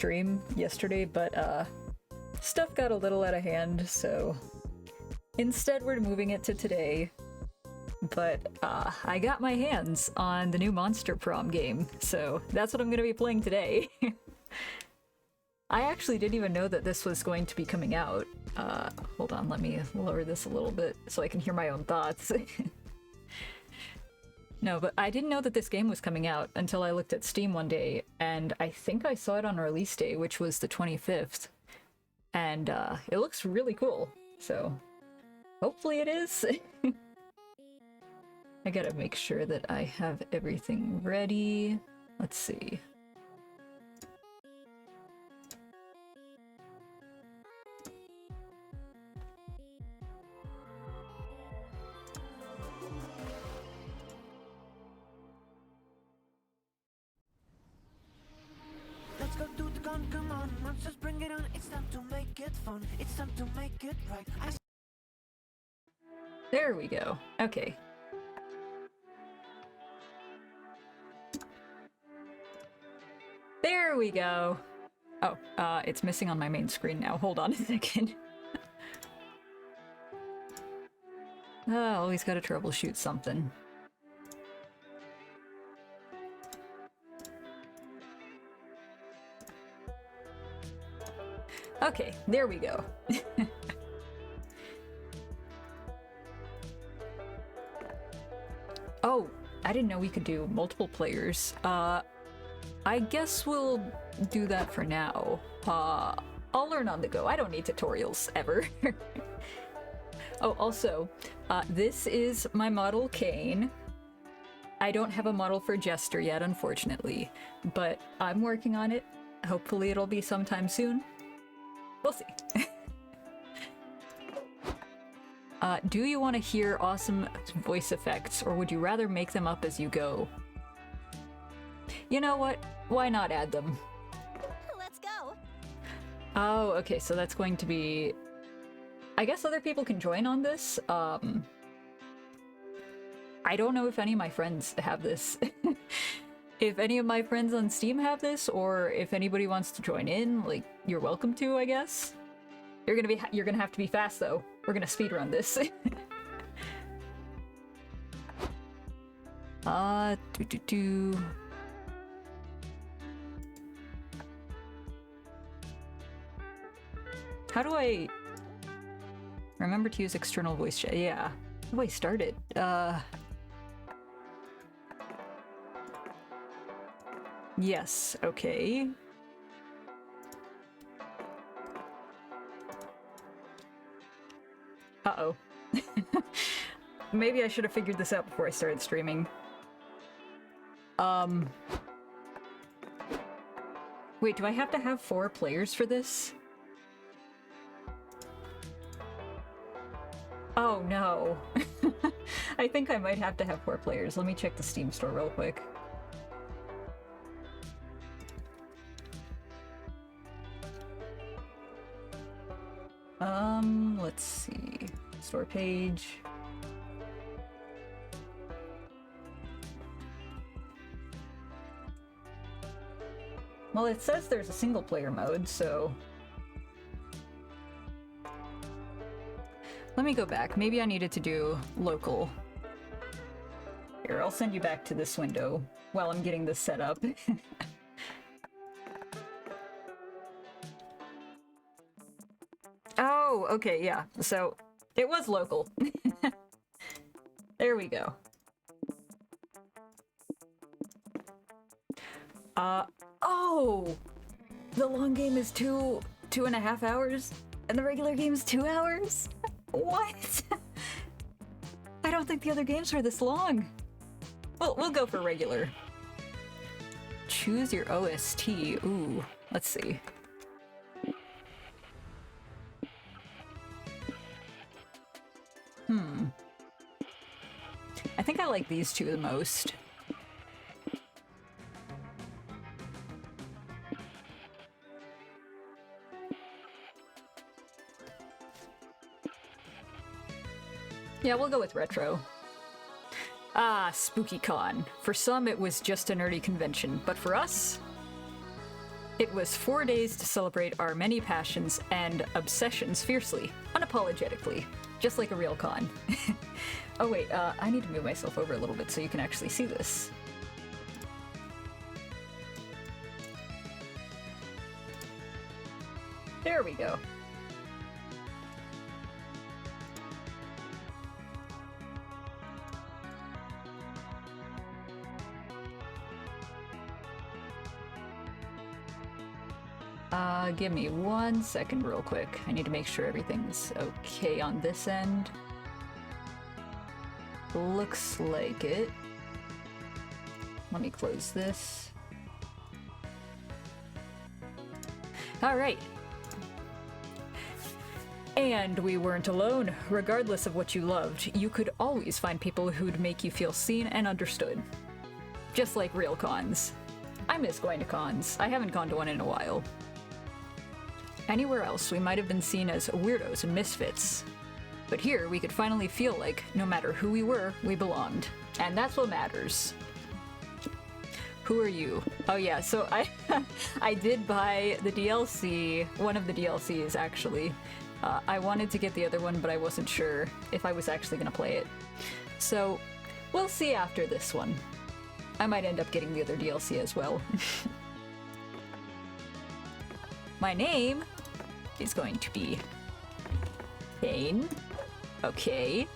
stream yesterday, but stuff got a little out of hand, so instead we're moving it to today. But I got my hands on the new Monster Prom game, so that's what I'm gonna be playing today. I actually didn't even know that this was going to be coming out. Hold on, let me lower this a little bit so I can hear my own thoughts. No, but I didn't know that this game was coming out until I looked at Steam one day, and I think I saw it on release day, which was the 25th. And it looks really cool, so hopefully it is. I gotta make sure that I have everything ready. Let's see. Let's go do the con, come on, monsters bring it on. It's time to make it fun, it's time to make it right. There we go. Okay. There we go. Oh, it's missing on my main screen now. Hold on a second. Always gotta troubleshoot something. Okay, there we go. Oh, I didn't know we could do multiple players. I guess we'll do that for now. I'll learn on the go. I don't need tutorials, ever. Oh, also, this is my model Kane. I don't have a model for Jester yet, unfortunately, but I'm working on it. Hopefully it'll be sometime soon. We'll see. Do you want to hear awesome voice effects, or would you rather make them up as you go? You know what? Why not add them? Let's go. Oh, okay, so that's going to be... I guess other people can join on this. I don't know if any of my friends have this. If any of my friends on Steam have this, or if anybody wants to join in, like, you're welcome to, I guess. You're gonna have to be fast, though. We're gonna speedrun this. How do I remember to use external voice chat? Yeah. How do I start it? Yes, okay. Uh-oh. Maybe I should have figured this out before I started streaming. Wait, do I have to have 4 players for this? Oh no. I think I might have to have 4 players. Let me check the Steam store real quick. Let's see. Store page. Well, it says there's a single player mode, so... Let me go back. Maybe I needed to do local. Here, I'll send you back to this window while I'm getting this set up. Oh, okay, yeah. So, it was local. There we go. Oh! The long game is 2.5 hours, and the regular game is 2 hours? What? I don't think the other games were this long. Well, we'll go for regular. Choose your OST. Ooh, let's see. I think I like these two the most. Yeah, we'll go with retro. Ah, SpookyCon. For some, it was just a nerdy convention, but for us, It was 4 days to celebrate our many passions and obsessions fiercely, unapologetically, just like a real con. Oh wait, I need to move myself over a little bit so you can actually see this. There we go. Give me 1 second real quick. I need to make sure everything's okay on this end. Looks like it. Let me close this. Alright. And we weren't alone. Regardless of what you loved, you could always find people who'd make you feel seen and understood. Just like real cons. I miss going to cons. I haven't gone to one in a while. Anywhere else, we might have been seen as weirdos and misfits. But here, we could finally feel like, no matter who we were, we belonged. And that's what matters. Who are you? Oh yeah, so I did buy the DLC, one of the DLCs actually. I wanted to get the other one, but I wasn't sure if I was actually gonna play it. So, we'll see after this one. I might end up getting the other DLC as well. My name is going to be Kane. Okay.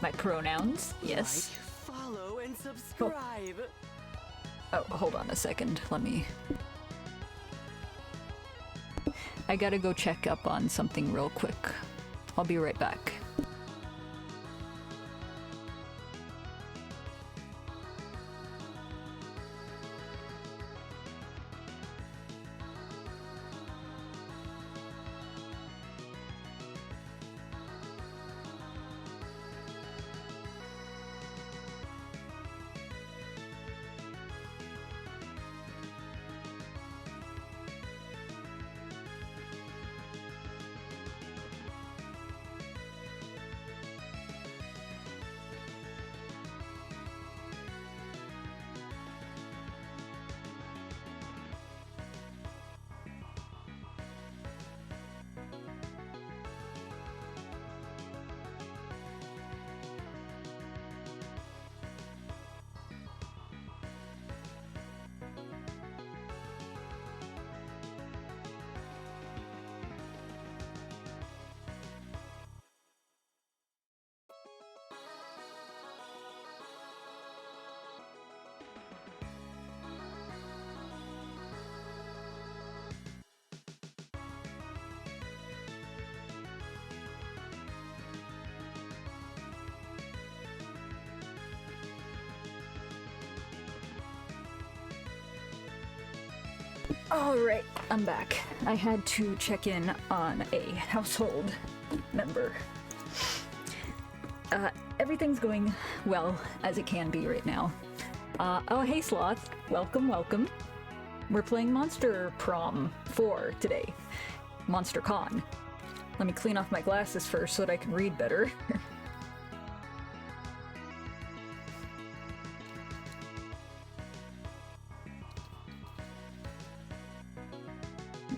My pronouns, yes. Like, follow, and subscribe. Oh, hold on a second. Let me... I gotta go check up on something real quick. I'll be right back. Alright, I'm back. I had to check in on a household member. Everything's going well as it can be right now. Oh hey Sloth, welcome, welcome. We're playing Monster Prom 4 today. MonsterCon. Let me clean off my glasses first so that I can read better.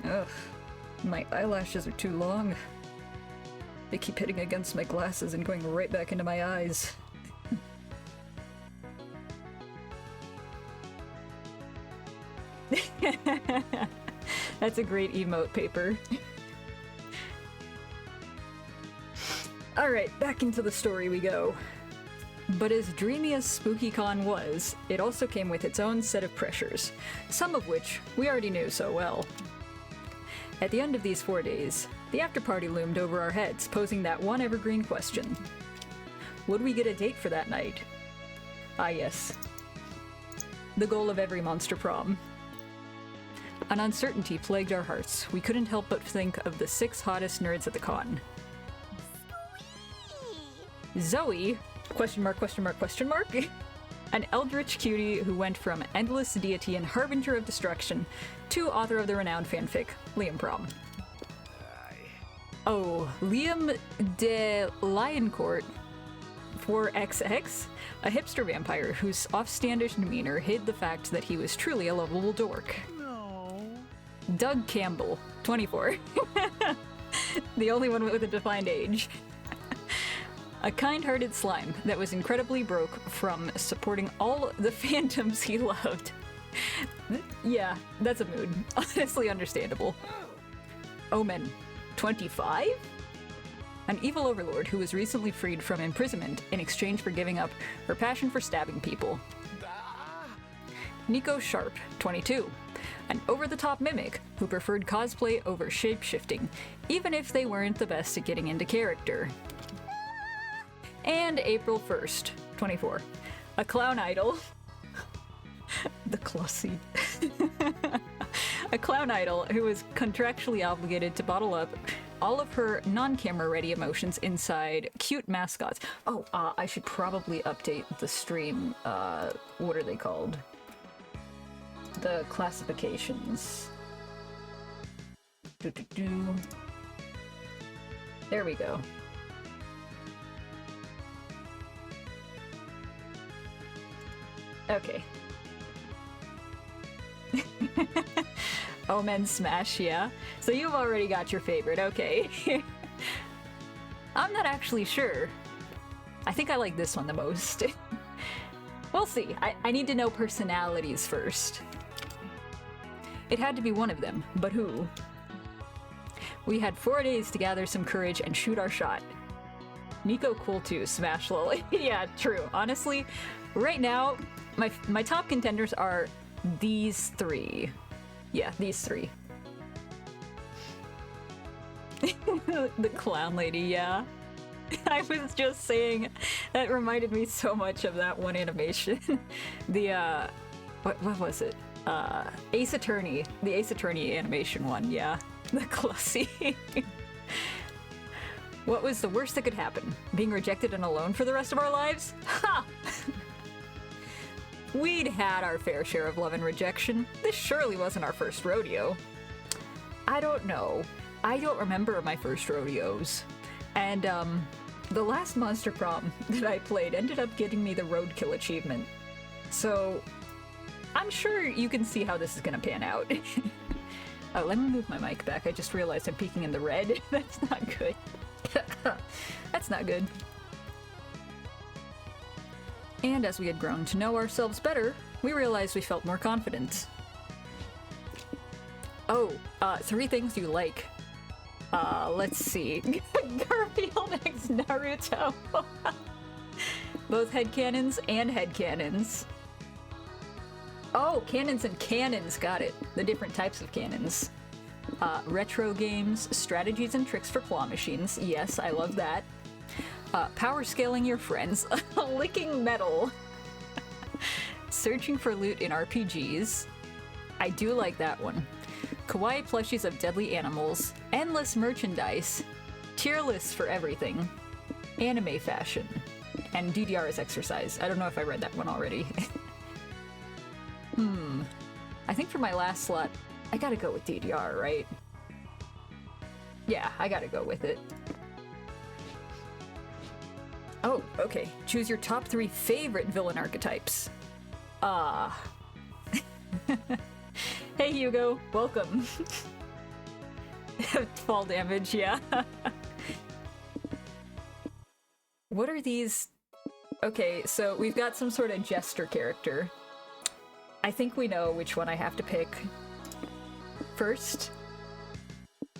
Ugh, my eyelashes are too long. They keep hitting against my glasses and going right back into my eyes. That's a great emote, Paper. Alright, back into the story we go. But as dreamy as SpookyCon was, it also came with its own set of pressures, some of which we already knew so well. At the end of these 4 days, the after-party loomed over our heads, posing that one evergreen question. Would we get a date for that night? Ah yes. The goal of every Monster Prom. An uncertainty plagued our hearts. We couldn't help but think of the 6 hottest nerds at the con. Zoe? Question mark, question mark, question mark? An eldritch cutie who went from endless deity and harbinger of destruction to author of the renowned fanfic, Liam Prom. Oh, Liam de Lioncourt 4XX, a hipster vampire whose offstandish demeanor hid the fact that he was truly a lovable dork. No. Doug Campbell, 24. The only one with a defined age. A kind-hearted slime that was incredibly broke from supporting all the phantoms he loved. Yeah, that's a mood. Honestly understandable. Omen, 25? An evil overlord who was recently freed from imprisonment in exchange for giving up her passion for stabbing people. Nico Sharp, 22. An over-the-top mimic who preferred cosplay over shape-shifting, even if they weren't the best at getting into character. And April 1st, 24. A clown idol. The Clossy. A clown idol who was contractually obligated to bottle up all of her non-camera ready emotions inside cute mascots. Oh, I should probably update the stream. What are they called? The classifications. There we go. Okay. Omen Smash, yeah. So you've already got your favorite, okay. I'm not actually sure. I think I like this one the most. We'll see. I need to know personalities first. It had to be one of them, but who? We had 4 days to gather some courage and shoot our shot. Nico cool too, Smash lol. Yeah, true. Honestly, right now, my top contenders are these three. Yeah, these three. The clown lady, yeah. I was just saying, that reminded me so much of that one animation. The, what was it? Ace Attorney. The Ace Attorney animation one, yeah. The Clussy. What was the worst that could happen? Being rejected and alone for the rest of our lives? Ha! We'd had our fair share of love and rejection. This surely wasn't our first rodeo. I don't know. I don't remember my first rodeos. And, the last Monster Prom that I played ended up getting me the Roadkill achievement. So, I'm sure you can see how this is gonna pan out. Oh, let me move my mic back. I just realized I'm peeking in the red. That's not good. That's not good. And as we had grown to know ourselves better, we realized we felt more confident. Oh, 3 things you like. Let's see. Garfield x Naruto. Both headcanons and headcanons. Oh, cannons and cannons, got it. The different types of cannons. Retro games, strategies and tricks for claw machines. Yes, I love that. Power scaling your friends. Licking metal. Searching for loot in RPGs. I do like that one. Kawaii plushies of deadly animals. Endless merchandise. Tier lists for everything. Anime fashion. And DDR is exercise. I don't know if I read that one already. I think for my last slot, I gotta go with DDR, right? Yeah, I gotta go with it. Oh, okay. Choose your top 3 favorite villain archetypes. Hey Hugo, welcome. Fall damage, yeah. What are these? Okay, so we've got some sort of jester character. I think we know which one I have to pick. First,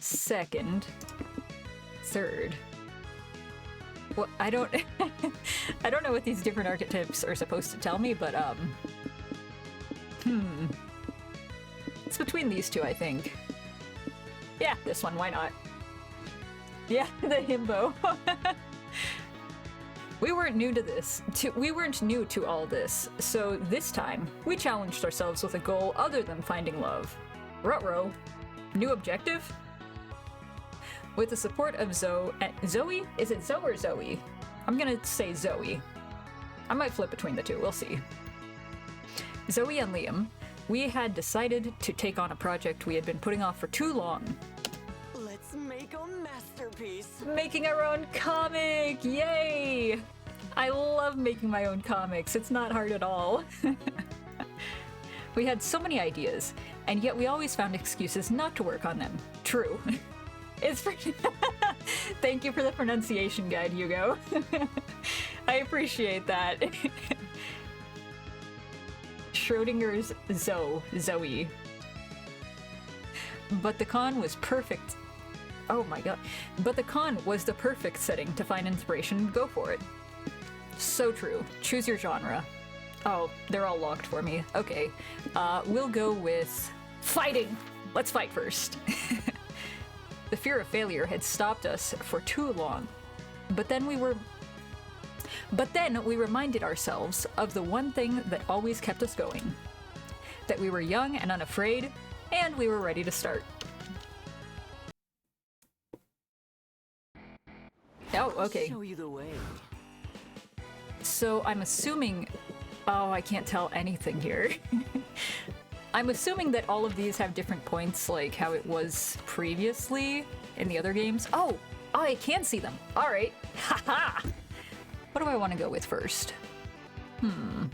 second, third. Well, I don't I don't know what these different archetypes are supposed to tell me, but it's between these two, I think. Yeah, this one, why not? Yeah, the himbo. We weren't new to this. We weren't new to all this, so this time, we challenged ourselves with a goal other than finding love. Ruh-roh. New objective? With the support of Zoe? Is it Zoe or Zoe? I'm gonna say Zoe. I might flip between the two, we'll see. Zoe and Liam, we had decided to take on a project we had been putting off for too long. Let's make a masterpiece. Making our own comic! Yay! I love making my own comics. It's not hard at all. We had so many ideas, and yet we always found excuses not to work on them. True. It's for Thank you for the pronunciation guide, Hugo. I appreciate that. Schrodinger's Zoe. But the con was perfect. Oh my god. But the con was the perfect setting to find inspiration. Go for it. So true. Choose your genre. Oh, they're all locked for me. Okay. We'll go with fighting. Let's fight first. The fear of failure had stopped us for too long. But then we reminded ourselves of the one thing that always kept us going. That we were young and unafraid, and we were ready to start. Oh, okay. Show you the way. So I'm assuming... Oh, I can't tell anything here. I'm assuming that all of these have different points, like how it was previously in the other games. Oh, I can see them. All right. Haha. What do I want to go with first? You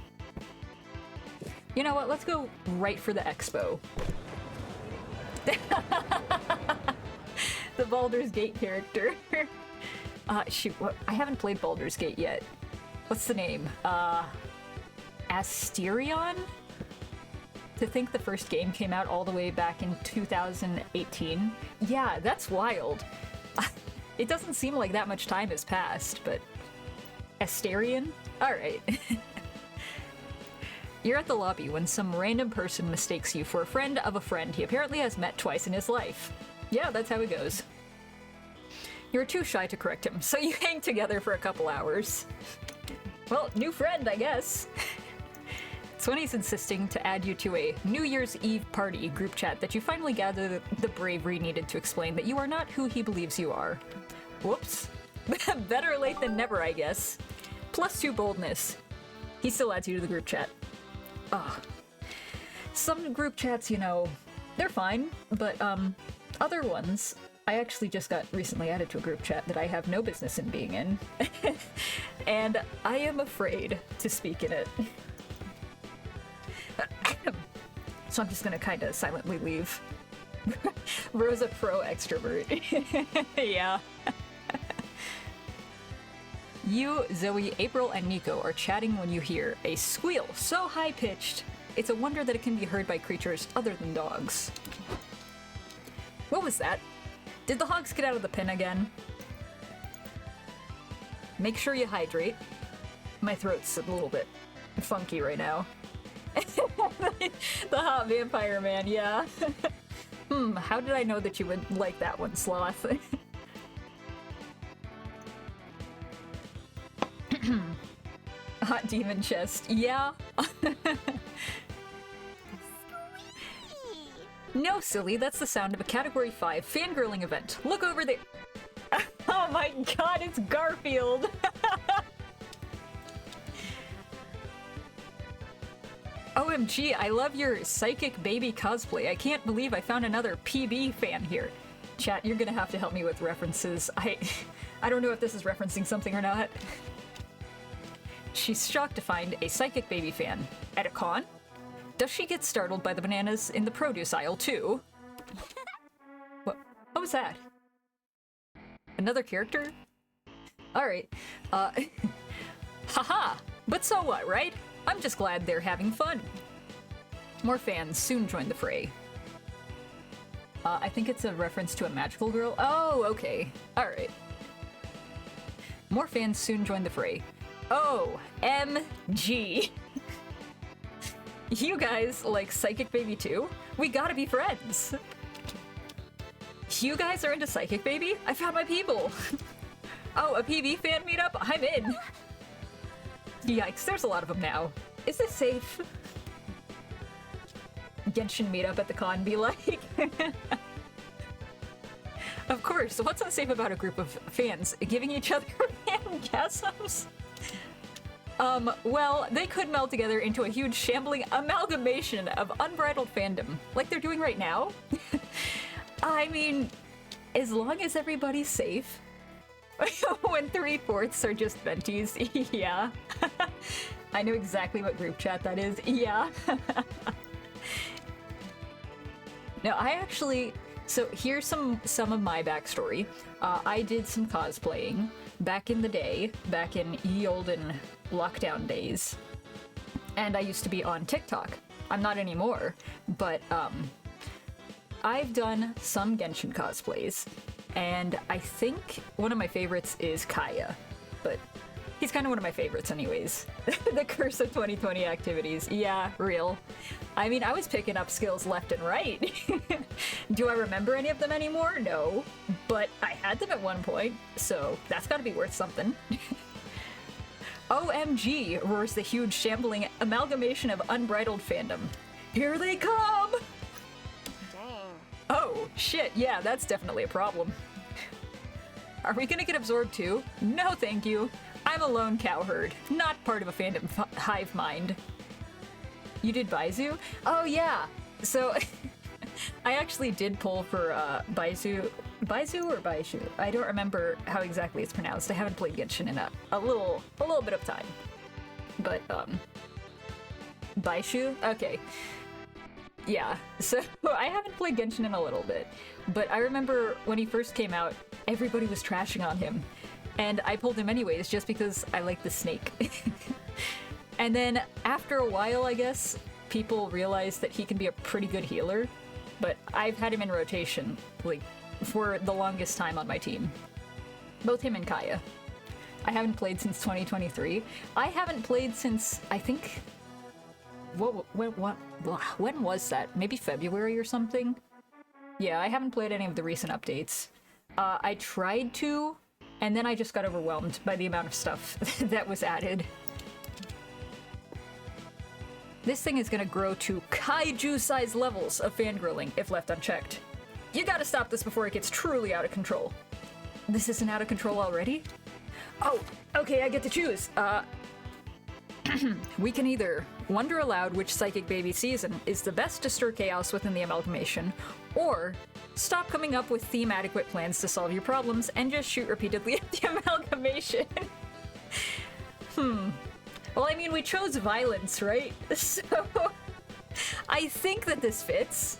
know what? Let's go right for the expo. The Baldur's Gate character. Shoot, what? I haven't played Baldur's Gate yet. What's the name? Asterion? To think the first game came out all the way back in 2018. Yeah, that's wild. It doesn't seem like that much time has passed, but... Asterion? Alright. You're at the lobby when some random person mistakes you for a friend of a friend he apparently has met twice in his life. Yeah, that's how it goes. You're too shy to correct him, so you hang together for a couple hours. Well, new friend, I guess. Swenny's insisting to add you to a New Year's Eve party group chat that you finally gather the bravery needed to explain that you are not who he believes you are. Whoops. Better late than never, I guess. +2 boldness. He still adds you to the group chat. Ugh. Some group chats, you know, they're fine, but other ones, I actually just got recently added to a group chat that I have no business in being in. And I am afraid to speak in it. So I'm just gonna kinda silently leave. Rosa pro extrovert. Yeah. You, Zoe, April, and Nico are chatting when you hear a squeal so high-pitched, it's a wonder that it can be heard by creatures other than dogs. What was that? Did the hogs get out of the pen again? Make sure you hydrate. My throat's a little bit funky right now. The hot vampire man, yeah. How did I know that you would like that one, Sloth? Hot demon chest, yeah. No, silly, that's the sound of a Category 5 fangirling event. Look over there. Oh my god, it's Garfield! OMG, I love your psychic baby cosplay. I can't believe I found another PB fan here. Chat, you're gonna have to help me with references. I don't know if this is referencing something or not. She's shocked to find a psychic baby fan. At a con? Does she get startled by the bananas in the produce aisle too? What was that? Another character? Alright. Haha! But so what, right? I'm just glad they're having fun. More fans soon join the fray. I think it's a reference to a magical girl. Oh, okay. Alright. More fans soon join the fray. OMG. You guys like Psychic Baby too? We gotta be friends. You guys are into Psychic Baby? I found my people. Oh, a PB fan meetup? I'm in. Yikes, there's a lot of them now. Is this safe? Genshin meetup at the con be like? Of course, what's unsafe about a group of fans giving each other orgasms? Well, they could meld together into a huge shambling amalgamation of unbridled fandom, like they're doing right now. I mean, as long as everybody's safe. When 3/4 are just venties, yeah. I know exactly what group chat that is, yeah. No, I actually... So here's some of my backstory. I did some cosplaying back in the day, back in ye olden lockdown days. And I used to be on TikTok. I'm not anymore, but I've done some Genshin cosplays, and I think one of my favorites is Kaya, but he's kind of one of my favorites anyways. The Curse of 2020 activities. Yeah, real. I mean, I was picking up skills left and right. Do I remember any of them anymore? No. But I had them at one point, so that's gotta be worth something. OMG, roars the huge, shambling amalgamation of unbridled fandom. Here they come! Dang. Oh, shit, yeah, that's definitely a problem. Are we gonna get absorbed too? No, thank you. I'm a lone cowherd, not part of a fandom hive mind. You did Baizu? Oh yeah! So, I actually did pull for Baizu. Baizu or Baishu? I don't remember how exactly it's pronounced. I haven't played Genshin in a little bit of time. But, Baishu? Okay. Yeah, so I haven't played Genshin in a little bit, but I remember when he first came out, everybody was trashing on him, and I pulled him anyways just because I like the snake. And then after a while, I guess, people realized that he can be a pretty good healer, but I've had him in rotation, like, for the longest time on my team. Both him and Kaya. I haven't played since 2023. I haven't played since, I think... When was that? Maybe February or something? Yeah, I haven't played any of the recent updates. I tried to, and then I just got overwhelmed by the amount of stuff that was added. This thing is gonna grow to kaiju-sized levels of fangirling if left unchecked. You gotta stop this before it gets truly out of control. This isn't out of control already? Oh, okay, I get to choose. We can either wonder aloud which psychic baby season is the best to stir chaos within the amalgamation, or stop coming up with theme-adequate plans to solve your problems and just shoot repeatedly at the amalgamation. Well, I mean, we chose violence, right? So, I think that this fits.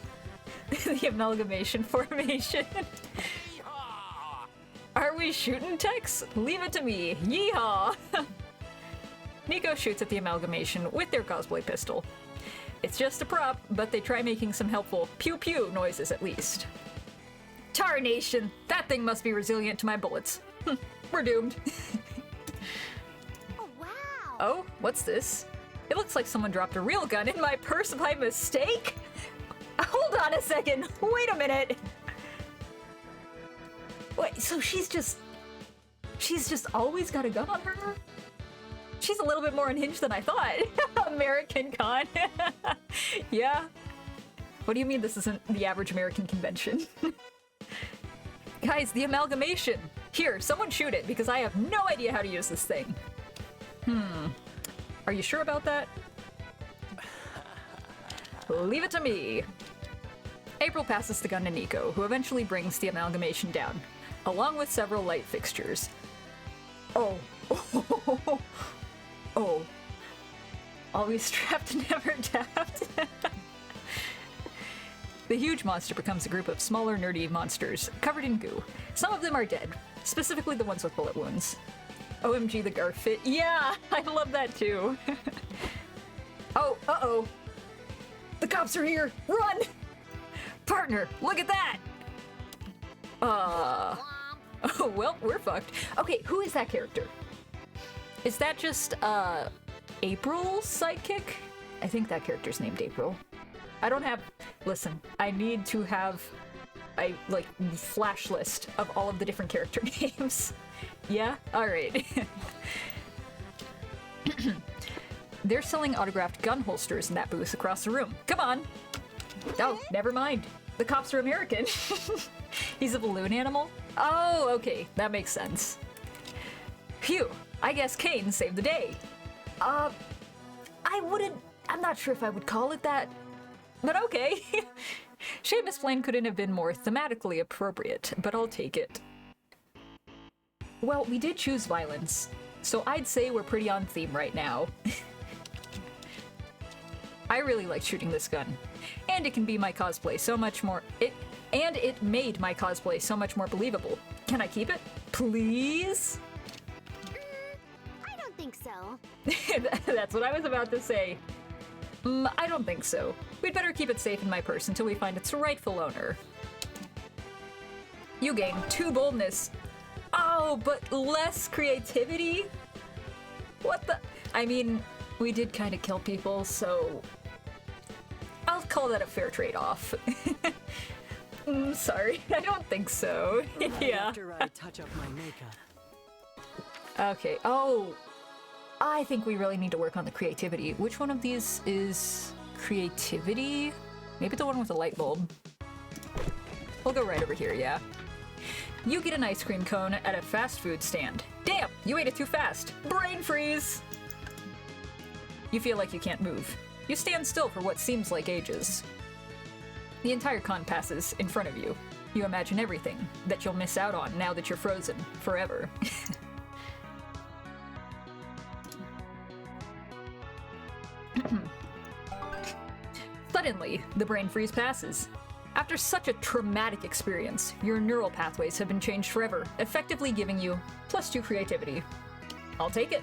The amalgamation formation. Are we shooting techs? Leave it to me. Yeehaw! Nico shoots at the amalgamation with their cosplay pistol. It's just a prop, but they try making some helpful pew-pew noises at least. Tarnation! That thing must be resilient to my bullets. We're doomed. Oh, wow. Oh, what's this? It looks like someone dropped a real gun in my purse by mistake? Hold on a second. Wait a minute. Wait, so she's just always got a gun on her? She's a little bit more unhinged than I thought. American Con. Yeah. What do you mean this isn't the average American convention? Guys, the amalgamation. Here, someone shoot it, because I have no idea how to use this thing. Are you sure about that? Leave it to me. April passes the gun to Nico, who eventually brings the amalgamation down, along with several light fixtures. Oh. Oh. Always trapped, never tapped. The huge monster becomes a group of smaller, nerdy monsters, covered in goo. Some of them are dead, specifically the ones with bullet wounds. OMG, the Garf fit. Yeah, I love that too. Oh, uh-oh. The cops are here! Run! Partner, look at that! Oh, well, we're fucked. Okay, who is that character? Is that just, April's sidekick? I think that character's named April. I don't have... Listen, I need to have a, like, flash list of all of the different character names. Yeah? Alright. They're selling autographed gun holsters in that booth across the room. Come on! Oh, never mind. The cops are American. He's a balloon animal? Oh, okay. That makes sense. Phew. I guess Kane saved the day. I'm not sure if I would call it that. But okay. Seamus Blaine couldn't have been more thematically appropriate, but I'll take it. Well, we did choose violence, so I'd say we're pretty on theme right now. I really like shooting this gun. And it can be my cosplay so much more. It made my cosplay so much more believable. Can I keep it? Please? I don't think so. That's what I was about to say. I don't think so. We'd better keep it safe in my purse until we find its rightful owner. You gain 2 boldness. Oh, but less creativity? What the? I mean, we did kind of kill people, so I'll call that a fair trade-off. Sorry, I don't think so. Yeah. After I touch up my makeup. Okay. Oh, I think we really need to work on the creativity. Which one of these is creativity? Maybe the one with the light bulb. We'll go right over here, yeah. You get an ice cream cone at a fast food stand. Damn, you ate it too fast. Brain freeze! You feel like you can't move. You stand still for what seems like ages. The entire con passes in front of you. You imagine everything that you'll miss out on now that you're frozen forever. Suddenly, the brain freeze passes. After such a traumatic experience, your neural pathways have been changed forever, effectively giving you +2 creativity. I'll take it.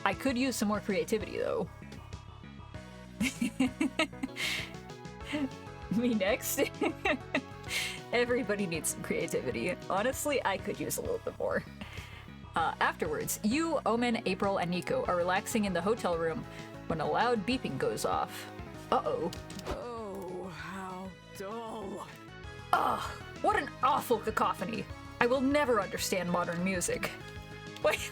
I could use some more creativity, though. Me next? Everybody needs some creativity. Honestly, I could use a little bit more. Afterwards, you, Omen, April, and Nico are relaxing in the hotel room when a loud beeping goes off. Uh-oh. Oh, how dull. Ugh, what an awful cacophony. I will never understand modern music. Wait,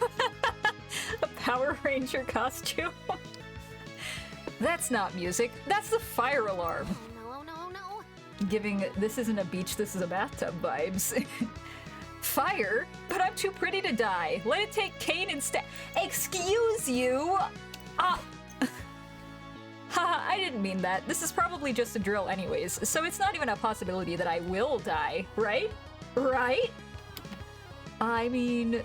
a Power Ranger costume? That's not music, that's the fire alarm. Oh, no, no, no. Giving this isn't a beach, this is a bathtub vibes. Fire? But I'm too pretty to die. Let it take Kane instead. Excuse you? Haha, I didn't mean that. This is probably just a drill anyways, so it's not even a possibility that I will die, right? Right? I mean,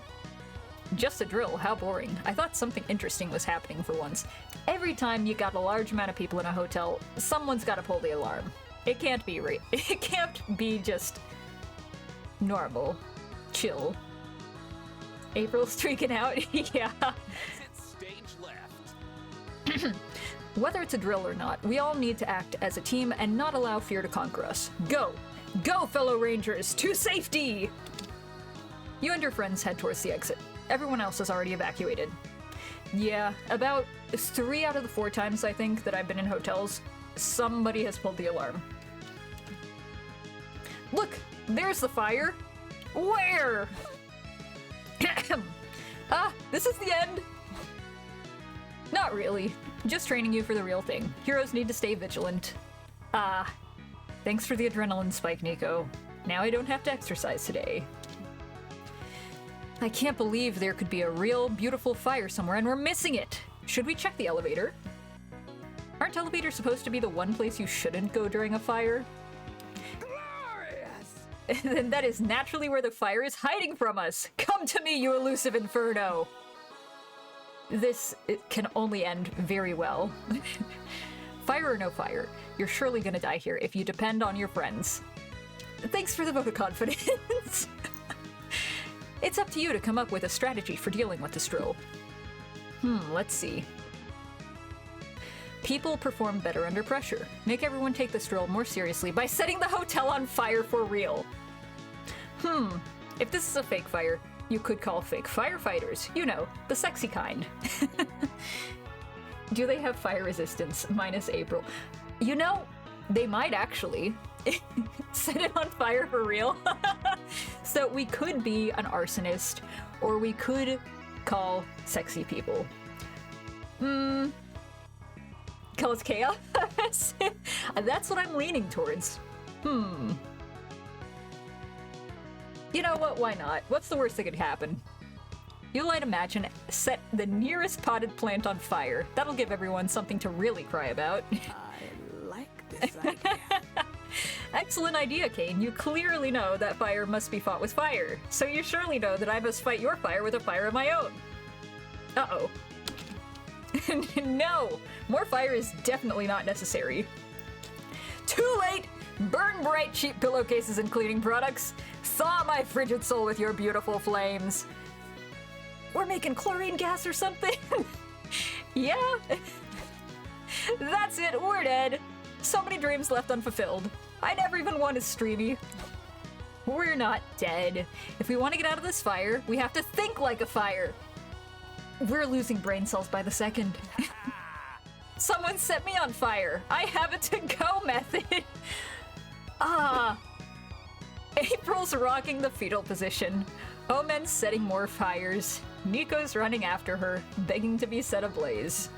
just a drill, how boring. I thought something interesting was happening for once. Every time you got a large amount of people in a hotel, someone's gotta pull the alarm. It can't be it can't be just normal. Chill. April's freaking out. Yeah. Stage left. Whether it's a drill or not, we all need to act as a team and not allow fear to conquer us. Go! Go, fellow Rangers, to safety! You and your friends head towards the exit. Everyone else is already evacuated. Yeah, about 3 out of the 4 times, I think, that I've been in hotels, somebody has pulled the alarm. Look! There's the fire! Where? This is the end! Not really. Just training you for the real thing. Heroes need to stay vigilant. Thanks for the adrenaline spike, Nico. Now I don't have to exercise today. I can't believe there could be a real, beautiful fire somewhere and we're missing it! Should we check the elevator? Aren't elevators supposed to be the one place you shouldn't go during a fire? Glorious! Then that is naturally where the fire is hiding from us! Come to me, you elusive inferno! It can only end very well. Fire or no fire, you're surely gonna die here if you depend on your friends. Thanks for the vote of confidence. It's up to you to come up with a strategy for dealing with this drill. Let's see. People perform better under pressure. Make everyone take this drill more seriously by setting the hotel on fire for real. If this is a fake fire, you could call fake firefighters. You know, the sexy kind. Do they have fire resistance? Minus April. You know, they might actually. Set it on fire for real. So we could be an arsonist, or we could call sexy people. Call us chaos? That's what I'm leaning towards. You know what, why not? What's the worst that could happen? You light a match and set the nearest potted plant on fire. That'll give everyone something to really cry about. I like this idea. Excellent idea, Kane. You clearly know that fire must be fought with fire. So you surely know that I must fight your fire with a fire of my own. Uh-oh. No! More fire is definitely not necessary. Too late! Burn bright, cheap pillowcases and cleaning products. Thaw my frigid soul with your beautiful flames. We're making chlorine gas or something? Yeah. That's it, we're dead. So many dreams left unfulfilled. I never even won as Streamy. We're not dead. If we want to get out of this fire, we have to think like a fire. We're losing brain cells by the second. Someone set me on fire. I have a to-go method. April's rocking the fetal position. Omen's setting more fires. Nico's running after her, begging to be set ablaze.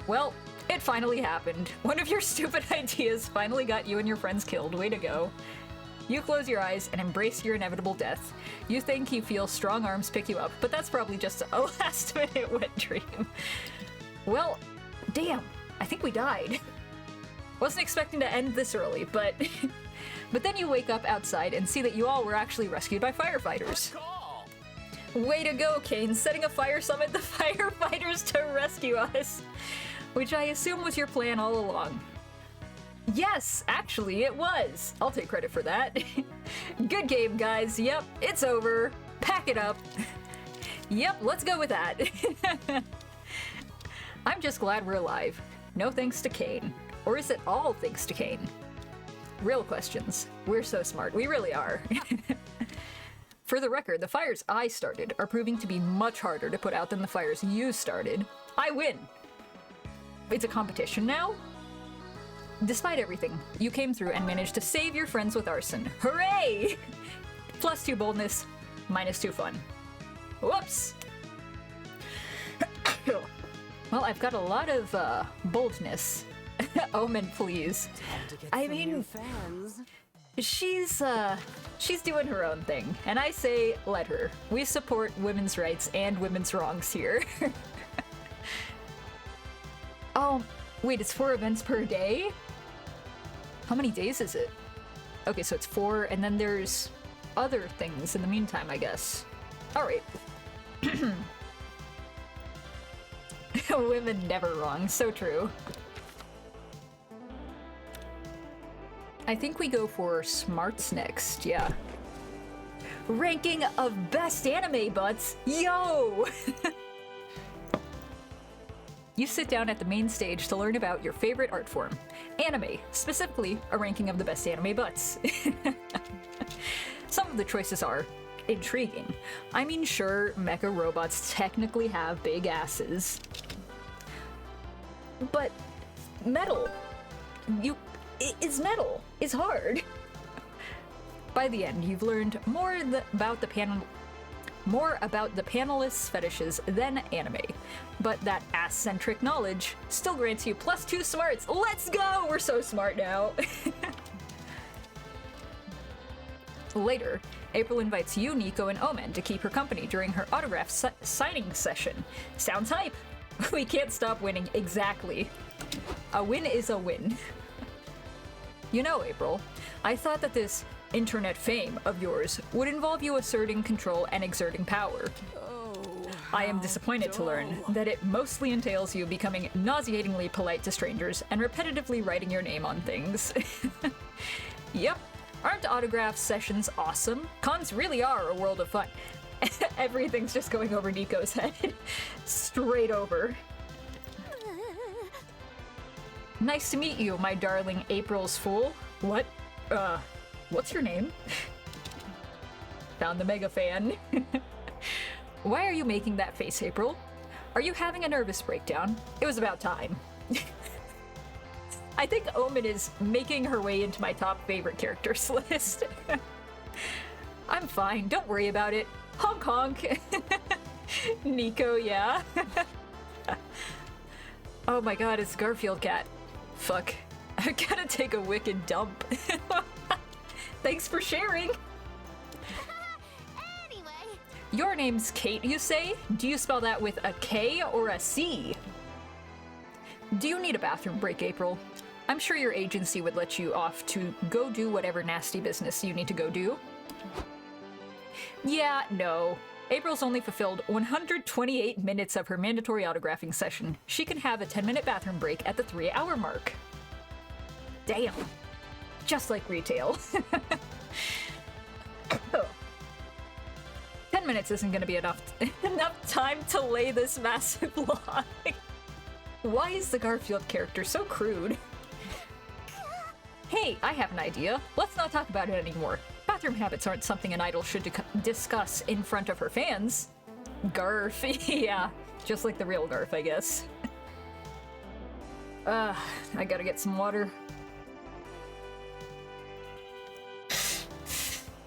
Well, it finally happened. One of your stupid ideas finally got you and your friends killed. Way to go. You close your eyes and embrace your inevitable death. You think you feel strong arms pick you up, but that's probably just a last-minute wet dream. Well, damn, I think we died. Wasn't expecting to end this early, but... but then you wake up outside and see that you all were actually rescued by firefighters. Call. Way to go, Kane, setting a fire summit the firefighters to rescue us. Which I assume was your plan all along. Yes, actually, it was. I'll take credit for that. Good game, guys. Yep, it's over. Pack it up. Yep, let's go with that. I'm just glad we're alive. No thanks to Kane. Or is it all thanks to Kane? Real questions. We're so smart. We really are. For the record, the fires I started are proving to be much harder to put out than the fires you started. I win. It's a competition now? Despite everything, you came through and managed to save your friends with arson. Hooray! +2 boldness, -2 fun. Whoops! Well, I've got a lot of boldness. Omen, please. I mean, she's doing her own thing, and I say let her. We support women's rights and women's wrongs here. Oh, wait, it's 4 events per day? How many days is it? Okay, so it's 4, and then there's other things in the meantime, I guess. Alright. Women never wrong, so true. I think we go for smarts next, yeah. Ranking of best anime butts, yo! You sit down at the main stage to learn about your favorite art form, anime, specifically a ranking of the best anime butts. Some of the choices are intriguing. I mean, sure, mecha robots technically have big asses, but metal, it's metal. It's hard. By the end, you've learned more about the panelists' fetishes than anime, but that ass-centric knowledge still grants you +2 smarts. Let's go! We're so smart now. Later, April invites you, Nico, and Omen to keep her company during her autograph signing session. Sounds hype. We can't stop winning. Exactly. A win is a win. You know, April, I thought that this internet fame of yours would involve you asserting control and exerting power. I am disappointed to learn that it mostly entails you becoming nauseatingly polite to strangers and repetitively writing your name on things. Yep, aren't autograph sessions awesome? Cons really are a world of fun. Everything's just going over Nico's head. Straight over. Nice to meet you, my darling April's fool. What? What's your name? Found the mega fan. Why are you making that face, April? Are you having a nervous breakdown? It was about time. I think Omen is making her way into my top favorite characters list. I'm fine, don't worry about it. Honk honk. Nico, yeah. Oh my god, it's Garfield Cat. Fuck. I gotta take a wicked dump. Thanks for sharing. Anyway. Your name's Kate, you say? Do you spell that with a K or a C? Do you need a bathroom break, April? I'm sure your agency would let you off to go do whatever nasty business you need to go do. Yeah, no. April's only fulfilled 128 minutes of her mandatory autographing session. She can have a 10-minute bathroom break at the 3-hour mark. Damn. Just like retail. 10 minutes isn't gonna be enough time to lay this massive log. Why is the Garfield character so crude? Hey, I have an idea. Let's not talk about it anymore. Bathroom habits aren't something an idol should discuss in front of her fans. Garf, yeah. Just like the real Garf, I guess. I gotta get some water.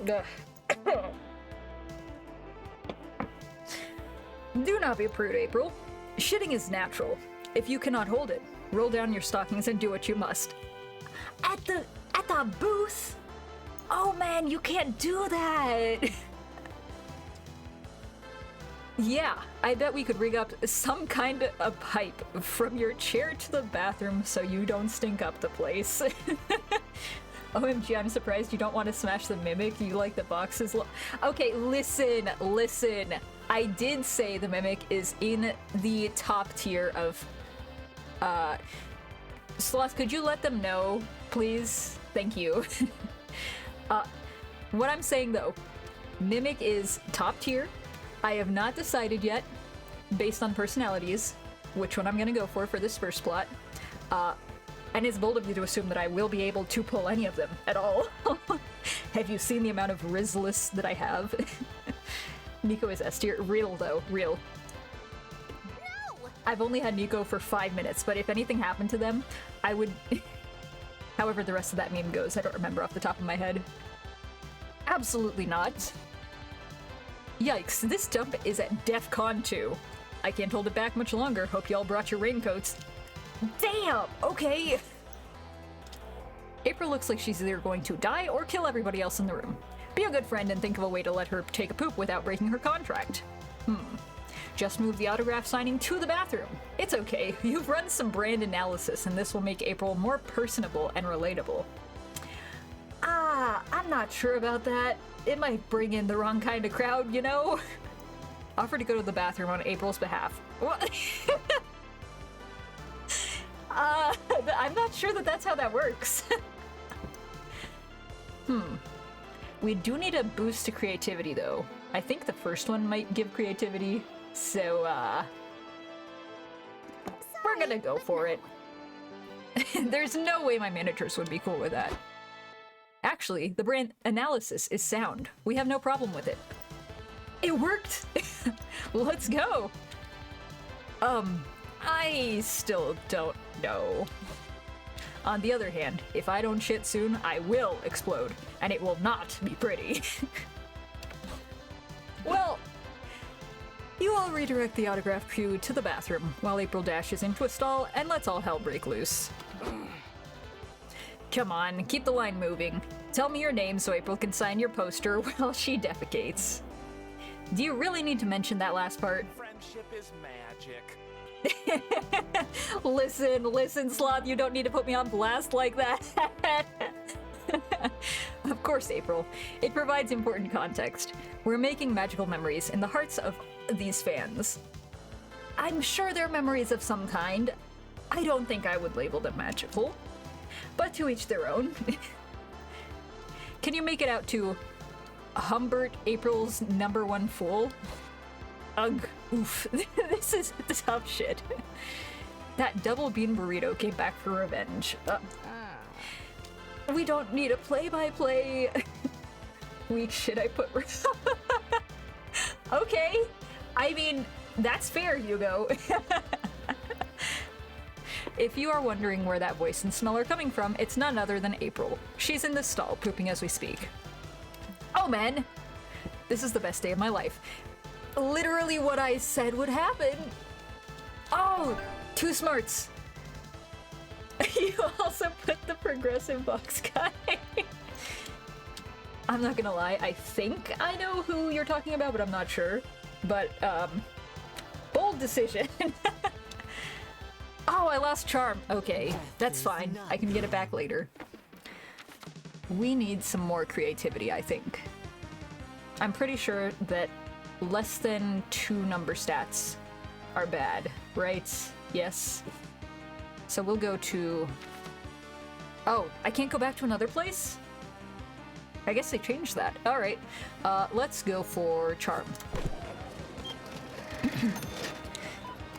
Do not be a prude, April. Shitting is natural. If you cannot hold it, roll down your stockings and do what you must. At the booth? Oh man, you can't do that! Yeah, I bet we could rig up some kind of pipe from your chair to the bathroom so you don't stink up the place. OMG, I'm surprised you don't want to smash the Mimic. You like the boxes. Okay, listen. I did say the Mimic is in the top tier of... Sloth, could you let them know, please? Thank you. What I'm saying though, Mimic is top tier. I have not decided yet, based on personalities, which one I'm gonna go for this first plot. And it's bold of you to assume that I will be able to pull any of them at all. Have you seen the amount of Rizless that I have? Nico is S tier. Real though, real. No! I've only had Nico for 5 minutes, but if anything happened to them, I would... However the rest of that meme goes, I don't remember off the top of my head. Absolutely not. Yikes, this jump is at DEFCON 2. I can't hold it back much longer. Hope y'all brought your raincoats. Damn! Okay. April looks like she's either going to die or kill everybody else in the room. Be a good friend and think of a way to let her take a poop without breaking her contract. Just move the autograph signing to the bathroom. It's okay. You've run some brand analysis and this will make April more personable and relatable. I'm not sure about that. It might bring in the wrong kind of crowd, you know? Offer to go to the bathroom on April's behalf. What? I'm not sure that that's how that works. We do need a boost to creativity, though. I think the first one might give creativity, so, we're gonna go for it. There's no way my managers would be cool with that. Actually, the brand analysis is sound. We have no problem with it. It worked! Let's go! I still don't know. On the other hand, if I don't shit soon, I will explode, and it will not be pretty. Well, you all redirect the autograph queue to the bathroom while April dashes into a stall and lets all hell break loose. Come on, keep the line moving. Tell me your name so April can sign your poster while she defecates. Do you really need to mention that last part? Friendship is magic. Listen, Sloth, you don't need to put me on blast like that. Of course, April. It provides important context. We're making magical memories in the hearts of these fans. I'm sure they're memories of some kind. I don't think I would label them magical. But to each their own. Can you make it out to Humbert, April's #1 fool? Ugh, oof. This is tough shit. That double bean burrito came back for revenge. We don't need a play-by-play. Weak shit I put. Okay. I mean, that's fair, Hugo. If you are wondering where that voice and smell are coming from, it's none other than April. She's in the stall, pooping as we speak. Oh man! This is the best day of my life. Literally what I said would happen. Oh! 2 smarts! You also put the progressive box guy. I'm not gonna lie, I think I know who you're talking about, but I'm not sure. But, bold decision. Oh, I lost charm. Okay, that's fine. I can get it back later. We need some more creativity, I think. I'm pretty sure that less than 2 number stats are bad, right? Yes. So we'll go to... Oh, I can't go back to another place? I guess they changed that. Alright. Let's go for Charm.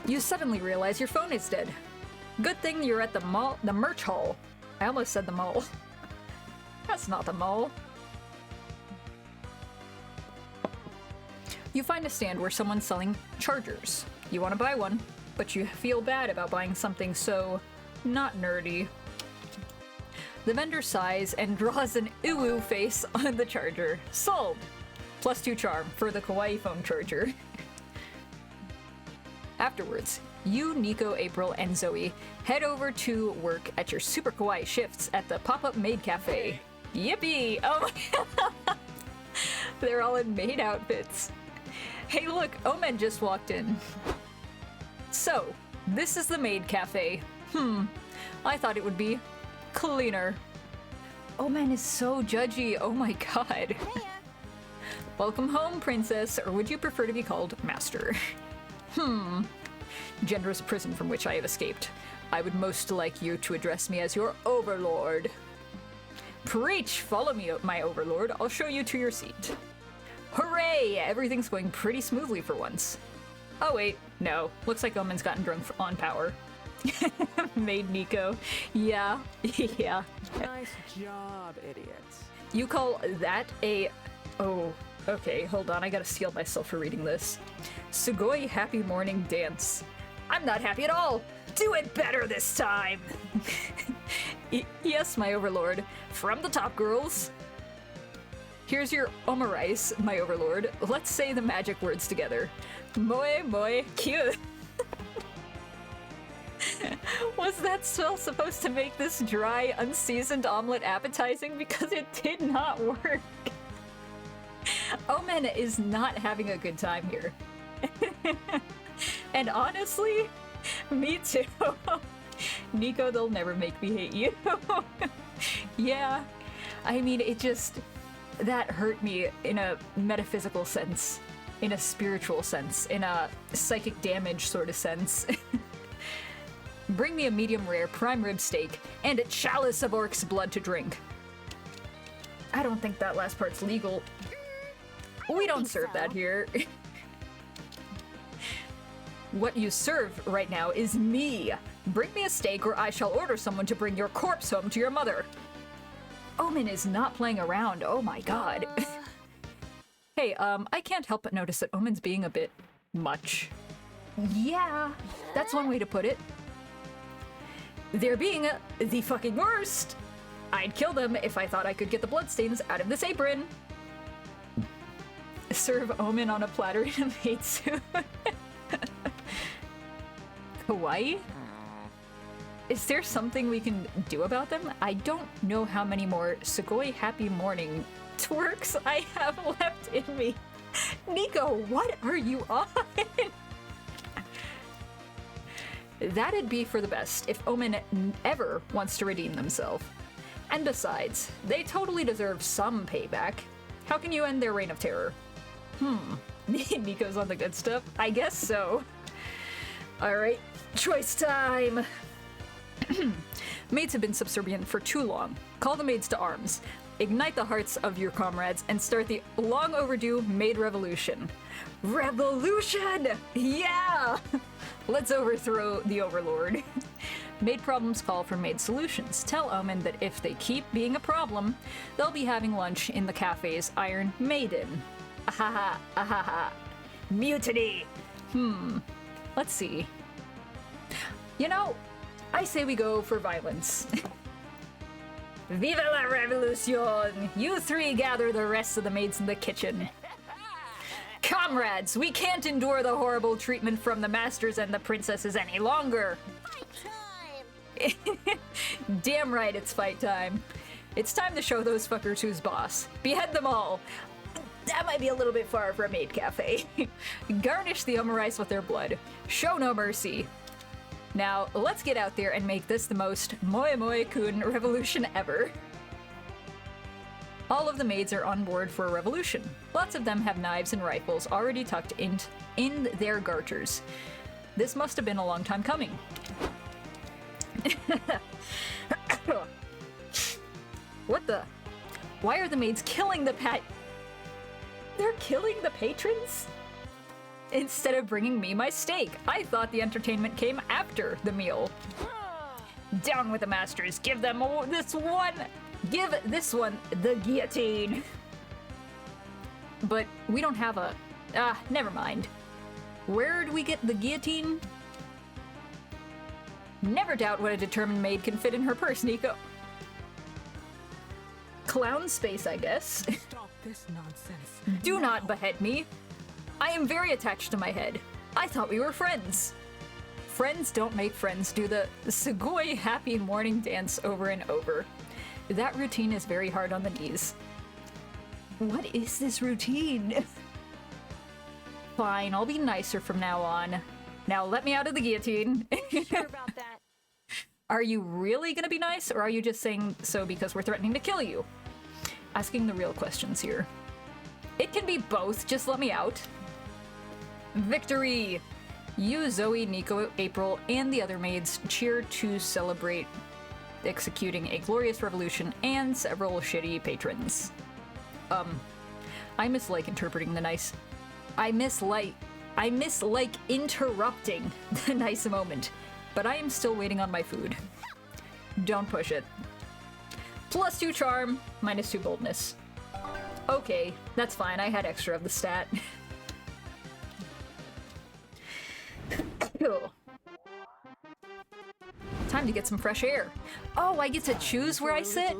You suddenly realize your phone is dead. Good thing you're at the mall, the merch hall. I almost said the mall. That's not the mall. You find a stand where someone's selling chargers. You want to buy one, but you feel bad about buying something so not nerdy. The vendor sighs and draws an ooh face on the charger. Sold! +2 charm for the kawaii phone charger. Afterwards, you, Nico, April, and Zoe head over to work at your super kawaii shifts at the pop-up maid cafe. Yippee! Oh my They're all in maid outfits. Hey look, Omen just walked in. So, this is the maid cafe. I thought it would be cleaner. Omen is so judgy, oh my god. Welcome home, princess, or would you prefer to be called master? Gender's prison from which I have escaped. I would most like you to address me as your overlord. Preach! Follow me, my overlord. I'll show you to your seat. Hooray! Everything's going pretty smoothly for once. Oh wait, no. Looks like Omen's gotten drunk on power. Maid Nico. Yeah, yeah. Nice job, idiots. You call that a... Oh, okay, hold on. I gotta steel myself for reading this. Sugoi happy morning dance. I'm not happy at all. Do it better this time. Yes, my overlord. From the top, girls. Here's your omurice, my overlord. Let's say the magic words together. Moe moe cute. Was that still supposed to make this dry, unseasoned omelet appetizing? Because it did not work. Omen is not having a good time here. And honestly, me too. Nico, they'll never make me hate you. Yeah, I mean, it just... That hurt me in a metaphysical sense, in a spiritual sense, in a psychic damage sort of sense. Bring me a medium rare prime rib steak and a chalice of orc's blood to drink. I don't think that last part's legal. We don't serve that here. What you serve right now is me. Bring me a steak or I shall order someone to bring your corpse home to your mother. Omen is not playing around, oh my god. Hey, I can't help but notice that Omen's being a bit much. Yeah, that's one way to put it. They're being the fucking worst. I'd kill them if I thought I could get the bloodstains out of this apron. Serve Omen on a platter in a maid suit. Kawaii? Is there something we can do about them? I don't know how many more Sugoi happy morning twerks I have left in me. Nico, what are you on? That'd be for the best if Omen ever wants to redeem themselves. And besides, they totally deserve some payback. How can you end their reign of terror? Nico's on the good stuff? I guess so. Alright, choice time! Maids have been subservient for too long. Call the maids to arms. Ignite the hearts of your comrades and start the long overdue maid revolution. Revolution! Yeah! Let's overthrow the overlord. Maid problems call for maid solutions. Tell Omen that if they keep being a problem, they'll be having lunch in the cafe's Iron Maiden. Ahaha, ahaha. Mutiny! Let's see. You know, I say we go for violence. Viva la revolution! You three gather the rest of the maids in the kitchen. Comrades, we can't endure the horrible treatment from the masters and the princesses any longer. Fight time! Damn right it's fight time. It's time to show those fuckers who's boss. Behead them all. That might be a little bit far for a maid cafe. Garnish the omurice with their blood. Show no mercy. Now, let's get out there and make this the most moe moe kun revolution ever. All of the maids are on board for a revolution. Lots of them have knives and rifles already tucked in their garters. This must have been a long time coming. What the? Why are the maids killing the They're killing the patrons? Instead of bringing me my steak. I thought the entertainment came after the meal. Down with the masters. Give this one the guillotine. But we don't have a... never mind. Where do we get the guillotine? Never doubt what a determined maid can fit in her purse, Nico. Clown space, I guess. Stop this nonsense. Do not behead me. I am very attached to my head. I thought we were friends. Friends don't make friends do the Sugoi happy morning dance over and over. That routine is very hard on the knees. What is this routine? Fine, I'll be nicer from now on. Now let me out of the guillotine. Sure about that. Are you really gonna be nice, or are you just saying so because we're threatening to kill you? Asking the real questions here. It can be both, just let me out. Victory! You, Zoe, Nico, April, and the other maids cheer to celebrate executing a glorious revolution and several shitty patrons. I mislike interpreting the nice... I mislike interrupting the nice moment, but I am still waiting on my food. Don't push it. +2 charm, -2 boldness. Okay, that's fine, I had extra of the stat. Time to get some fresh air. Oh, I get to choose where I sit?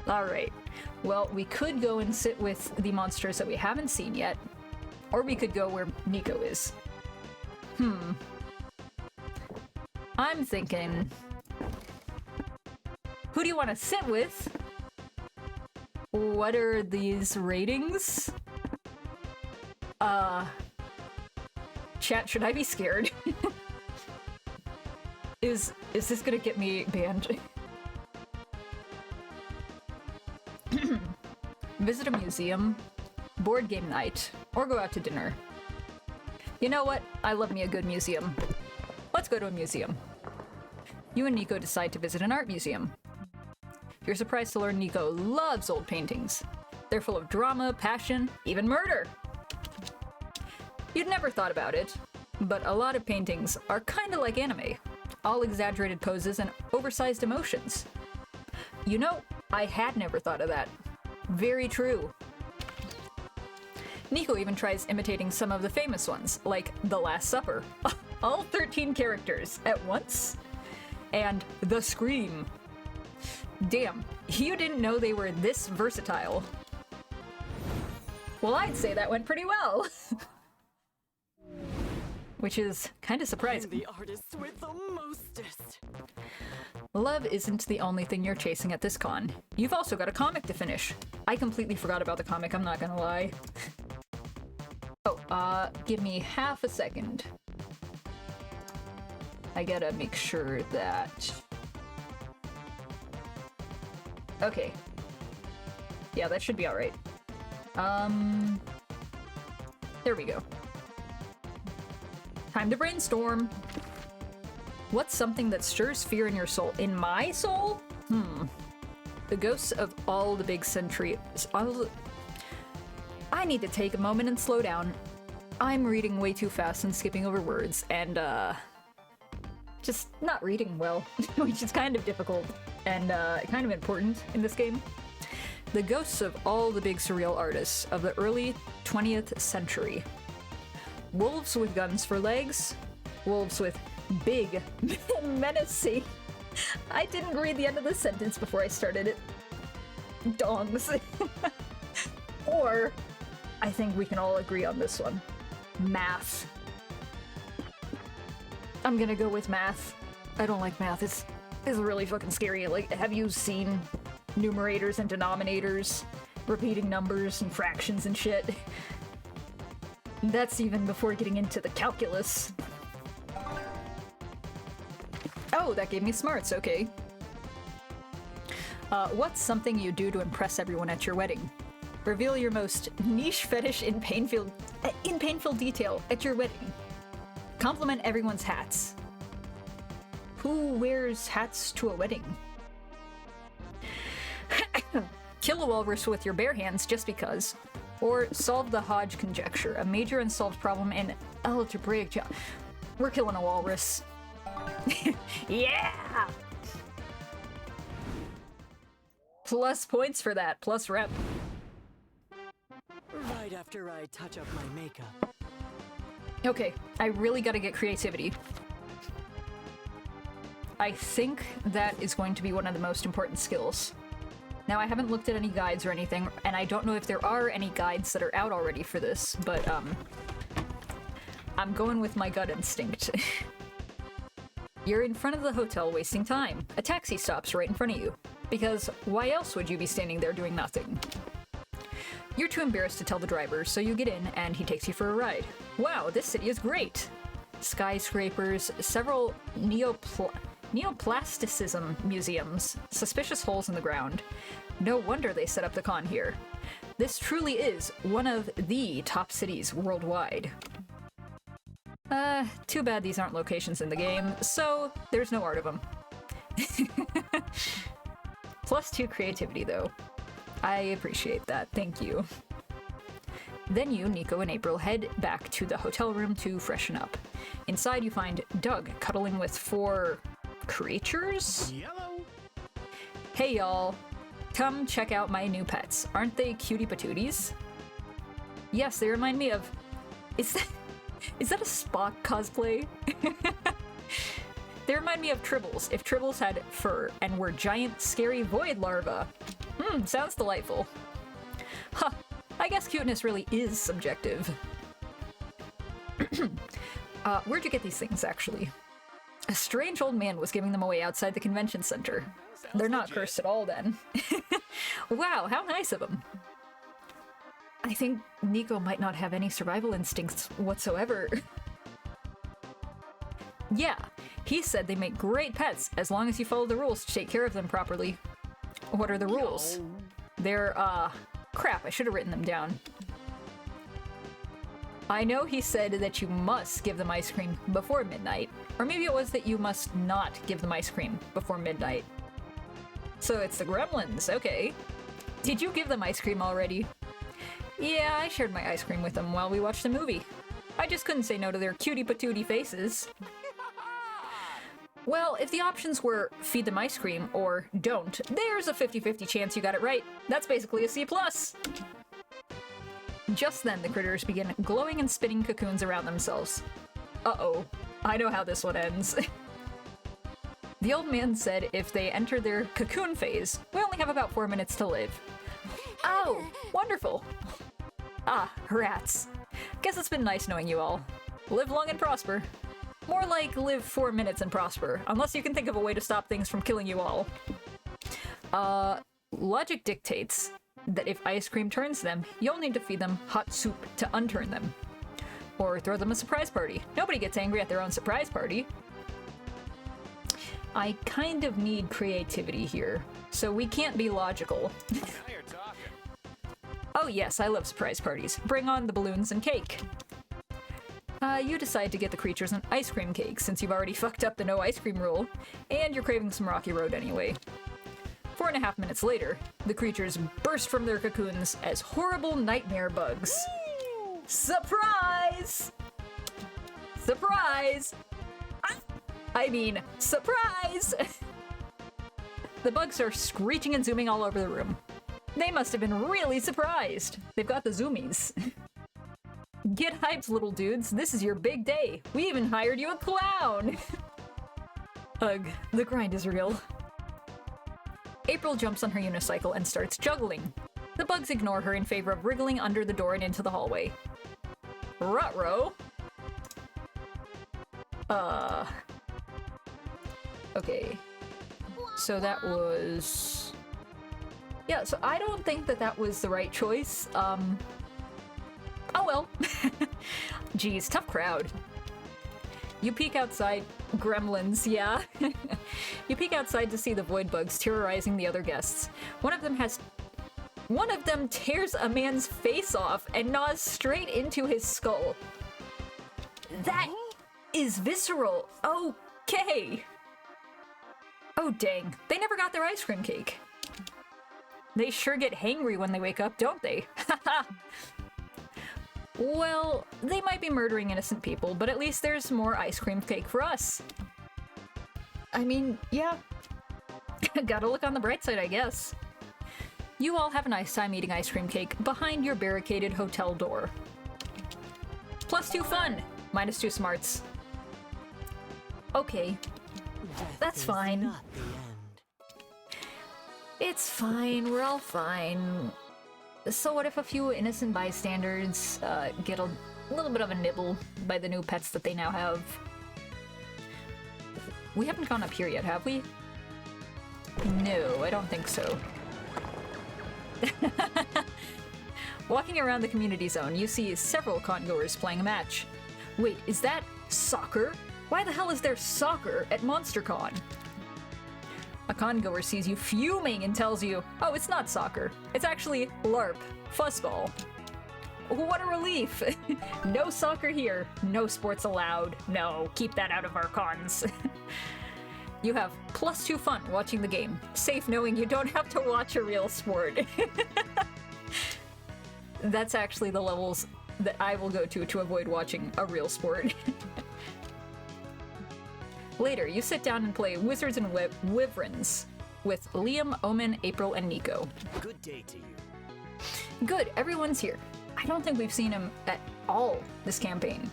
Alright. Well, we could go and sit with the monsters that we haven't seen yet. Or we could go where Nico is. I'm thinking... Who do you want to sit with? What are these ratings? Chat, should I be scared? Is this gonna get me banned? Visit a museum, board game night, or go out to dinner. You know what? I love me a good museum. Let's go to a museum. You and Nico decide to visit an art museum. You're surprised to learn Nico loves old paintings. They're full of drama, passion, even murder. You'd never thought about it, but a lot of paintings are kinda like anime. All exaggerated poses and oversized emotions. You know, I had never thought of that. Very true. Nico even tries imitating some of the famous ones, like The Last Supper. All 13 characters at once? And The Scream. Damn, you didn't know they were this versatile. Well, I'd say that went pretty well. Which is kind of surprising. The artists with the mostest. Love isn't the only thing you're chasing at this con. You've also got a comic to finish. I completely forgot about the comic, I'm not gonna lie. Oh, give me half a second. I gotta make sure that... Okay. Yeah, that should be alright. There we go. Time to brainstorm. What's something that stirs fear in your soul? In my soul? The ghosts of all the big centuries. I need to take a moment and slow down. I'm reading way too fast and skipping over words, and just not reading well, which is kind of difficult and kind of important in this game. The ghosts of all the big surreal artists of the early 20th century. Wolves with guns for legs. Wolves with big, menacing. I didn't read the end of the sentence before I started it. Dongs. Or, I think we can all agree on this one. Math. I'm gonna go with math. I don't like math. It's really fucking scary. Like, have you seen numerators and denominators? Repeating numbers and fractions and shit? That's even before getting into the calculus. Oh, that gave me smarts, okay. What's something you do to impress everyone at your wedding? Reveal your most niche fetish in painful detail at your wedding. Compliment everyone's hats. Who wears hats to a wedding? Kill a walrus with your bare hands just because. Or solve the Hodge conjecture, a major unsolved problem in algebraic We're killing a walrus. Yeah! Plus points for that, plus rep. Right after I touch up my makeup. Okay, I really gotta get creativity. I think that is going to be one of the most important skills. Now, I haven't looked at any guides or anything, and I don't know if there are any guides that are out already for this, but, I'm going with my gut instinct. You're in front of the hotel wasting time. A taxi stops right in front of you. Because why else would you be standing there doing nothing? You're too embarrassed to tell the driver, so you get in and he takes you for a ride. Wow, this city is great! Skyscrapers, several neoplasticism museums, suspicious holes in the ground. No wonder they set up the con here. This truly is one of the top cities worldwide. Too bad these aren't locations in the game, so there's no art of them. +2 creativity, though. I appreciate that, thank you. Then you, Nico, and April head back to the hotel room to freshen up. Inside you find Doug cuddling with 4 creatures? Yellow. Hey y'all, come check out my new pets. Aren't they cutie patooties? Yes, they remind me of... Is that a Spock cosplay? They remind me of Tribbles, if Tribbles had fur and were giant, scary void larvae. Sounds delightful. Huh, I guess cuteness really is subjective. Where'd you get these things, actually? A strange old man was giving them away outside the convention center. They're not cursed at all, then. Wow, how nice of him. I think Nico might not have any survival instincts whatsoever. Yeah, he said they make great pets as long as you follow the rules to take care of them properly. What are the rules? They're, crap, I should have written them down. I know he said that you must give them ice cream before midnight, or maybe it was that you must not give them ice cream before midnight. So it's the gremlins, okay. Did you give them ice cream already? Yeah, I shared my ice cream with them while we watched the movie. I just couldn't say no to their cutie patootie faces. Well, if the options were feed them ice cream or don't, there's a 50-50 chance you got it right. That's basically a C+. Just then, the critters begin glowing and spinning cocoons around themselves. Uh-oh. I know how this one ends. The old man said if they enter their cocoon phase, we only have about 4 minutes to live. Oh, wonderful. Ah, rats. Guess it's been nice knowing you all. Live long and prosper. More like live 4 minutes and prosper, unless you can think of a way to stop things from killing you all. Logic dictates that if ice cream turns them, you'll need to feed them hot soup to unturn them. Or throw them a surprise party. Nobody gets angry at their own surprise party. I kind of need creativity here, so we can't be logical. Now you're talking. Oh yes, I love surprise parties. Bring on the balloons and cake. You decide to get the creatures an ice cream cake since you've already fucked up the no ice cream rule, and you're craving some Rocky Road anyway. 4.5 minutes later, the creatures burst from their cocoons as horrible nightmare bugs. Surprise! Surprise! I mean, surprise! The bugs are screeching and zooming all over the room. They must have been really surprised. They've got the zoomies. Get hyped, little dudes. This is your big day. We even hired you a clown. Ugh, the grind is real. April jumps on her unicycle and starts juggling. The bugs ignore her in favor of wriggling under the door and into the hallway. Ruh-roh. Okay. So that was... Yeah, so I don't think that that was the right choice. Oh well. Geez, tough crowd. You peek outside. Gremlins, yeah. You peek outside to see the void bugs terrorizing the other guests. One of them tears a man's face off and gnaws straight into his skull. That is visceral. Okay. Oh dang, they never got their ice cream cake. They sure get hangry when they wake up, don't they? Haha. Well, they might be murdering innocent people, but at least there's more ice cream cake for us. I mean, yeah. Gotta look on the bright side, I guess. You all have a nice time eating ice cream cake behind your barricaded hotel door. +2 fun! -2 smarts. Okay. That's fine. Not the end. It's fine, we're all fine. So what if a few innocent bystanders get a little bit of a nibble by the new pets that they now have? We haven't gone up here yet, have we? No, I don't think so. Walking around the community zone, you see several congoers playing a match. Wait, is that soccer? Why the hell is there soccer at MonsterCon? A congoer sees you fuming and tells you, oh, it's not soccer. It's actually LARP, fuzzball. What a relief! No soccer here. No sports allowed. No, keep that out of our cons. You have +2 fun watching the game. Safe knowing you don't have to watch a real sport. That's actually the levels that I will go to avoid watching a real sport. Later, you sit down and play Wizards and Wyverns with Liam, Omen, April, and Nico. Good day to you. Good, everyone's here. I don't think we've seen him at all this campaign.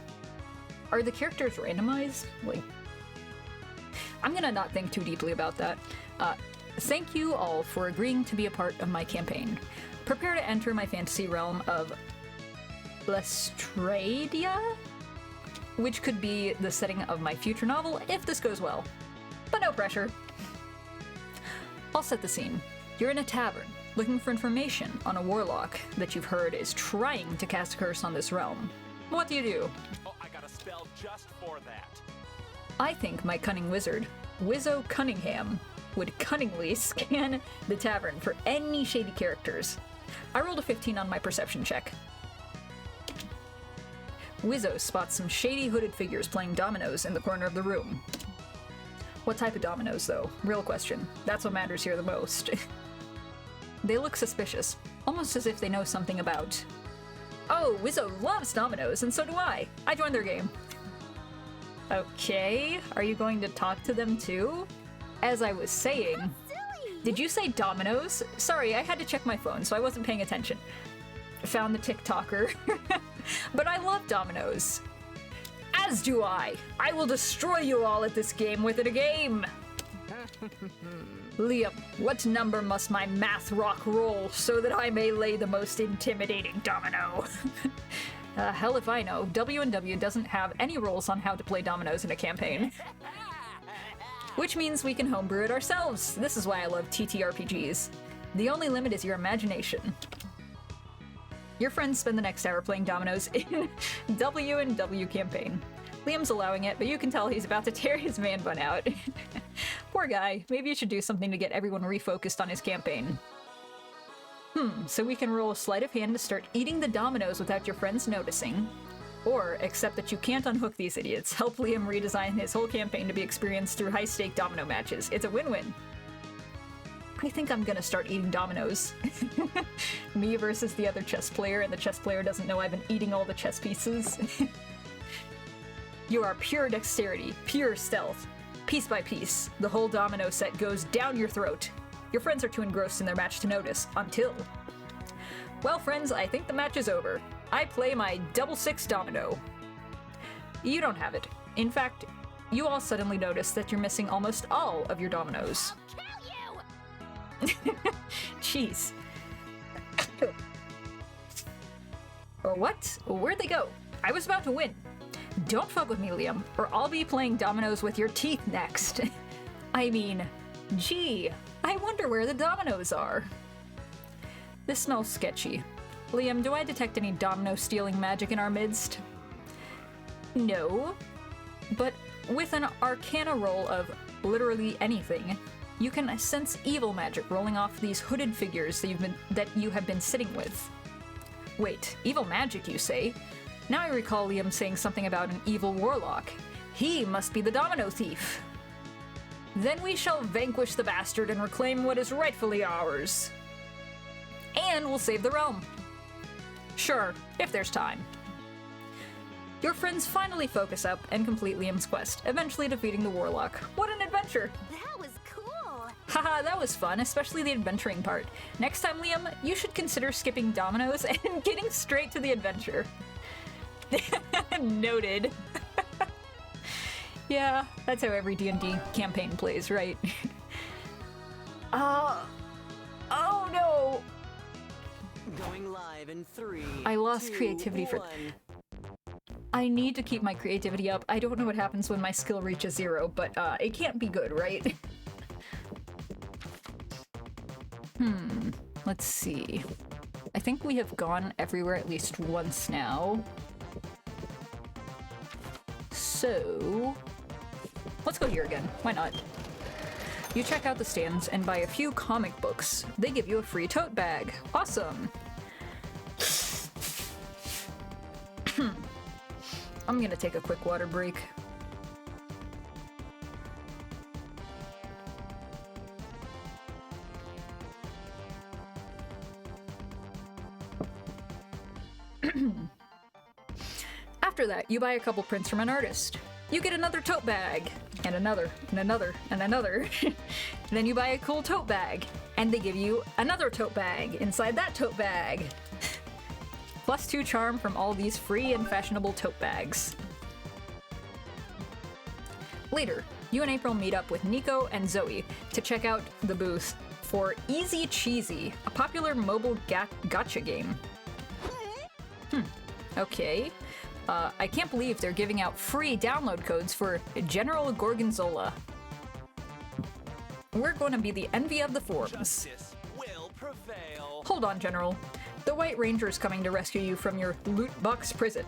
Are the characters randomized? Like, I'm gonna not think too deeply about that. Thank you all for agreeing to be a part of my campaign. Prepare to enter my fantasy realm of Lestradia? Which could be the setting of my future novel if this goes well. But no pressure. I'll set the scene. You're in a tavern, looking for information on a warlock that you've heard is trying to cast a curse on this realm. What do you do? Oh, I got a spell just for that. I think my cunning wizard, Wizzo Cunningham, would cunningly scan the tavern for any shady characters. I rolled a 15 on my perception check. Wizzo spots some shady hooded figures playing dominoes in the corner of the room. What type of dominoes, though? Real question. That's what matters here the most. They look suspicious, almost as if they know something about... Oh, Wizzo loves dominoes, and so do I! I joined their game. Okay, are you going to talk to them too? As I was saying... Did you say dominoes? Sorry, I had to check my phone, so I wasn't paying attention. Found the TikToker. But I love dominoes. As do I! I will destroy you all at this game within a game! Liam, what number must my math rock roll so that I may lay the most intimidating domino? Hell if I know. W&W doesn't have any rules on how to play dominoes in a campaign. Which means we can homebrew it ourselves. This is why I love TTRPGs. The only limit is your imagination. Your friends spend the next hour playing dominoes in W&W campaign. Liam's allowing it, but you can tell he's about to tear his man bun out. Poor guy. Maybe you should do something to get everyone refocused on his campaign. So we can roll a sleight of hand to start eating the dominoes without your friends noticing. Or accept that you can't unhook these idiots. Help Liam redesign his whole campaign to be experienced through high-stake domino matches. It's a win-win. I think I'm gonna start eating dominoes. Me versus the other chess player, and the chess player doesn't know I've been eating all the chess pieces. You are pure dexterity, pure stealth. Piece by piece, the whole domino set goes down your throat. Your friends are too engrossed in their match to notice, until... Well, friends, I think the match is over. I play my double 6 domino. You don't have it. In fact, you all suddenly notice that you're missing almost all of your dominoes. Jeez. What? Where'd they go? I was about to win. Don't fuck with me, Liam, or I'll be playing dominoes with your teeth next. I mean, gee, I wonder where the dominoes are. This smells sketchy. Liam, do I detect any domino stealing magic in our midst? No. But with an arcana roll of literally anything, you can sense evil magic rolling off these hooded figures that you have been sitting with. Wait, evil magic, you say? Now I recall Liam saying something about an evil warlock. He must be the domino thief. Then we shall vanquish the bastard and reclaim what is rightfully ours. And we'll save the realm. Sure, if there's time. Your friends finally focus up and complete Liam's quest, eventually defeating the warlock. What an adventure! That was cool. Haha, that was fun, especially the adventuring part. Next time, Liam, you should consider skipping dominoes and getting straight to the adventure. Noted. Yeah, that's how every D&D campaign plays, right? Oh no! Going live in 3. I lost 2, creativity for... 1. I need to keep my creativity up. I don't know what happens when my skill reaches 0, but it can't be good, right? Let's see. I think we have gone everywhere at least once now. So... let's go here again. Why not? You check out the stands and buy a few comic books. They give you a free tote bag. Awesome! I'm gonna take a quick water break. After that, you buy a couple prints from an artist. You get another tote bag, and another, and another, and another. Then you buy a cool tote bag, and they give you another tote bag inside that tote bag. +2 charm from all these free and fashionable tote bags. Later, you and April meet up with Nico and Zoe to check out the booth for Easy Cheesy, a popular mobile gacha game. Okay. I can't believe they're giving out free download codes for General Gorgonzola. We're going to be the envy of the forums. Justice will prevail. Hold on, General. The White Ranger's coming to rescue you from your loot box prison.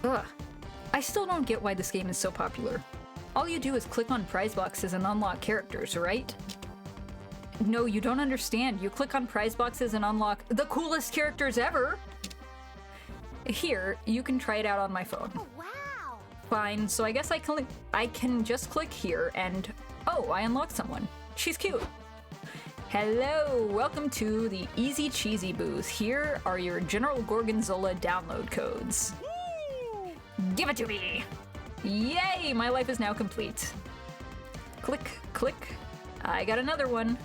Ugh. I still don't get why this game is so popular. All you do is click on prize boxes and unlock characters, right? No, you don't understand. You click on prize boxes and unlock the coolest characters ever! Here, you can try it out on my phone. Oh, wow. Fine, so I guess I can just click here and... oh, I unlocked someone. She's cute. Hello, welcome to the Easy Cheesy booth. Here are your General Gorgonzola download codes. Give it to me! Yay, my life is now complete. Click, click. I got another one.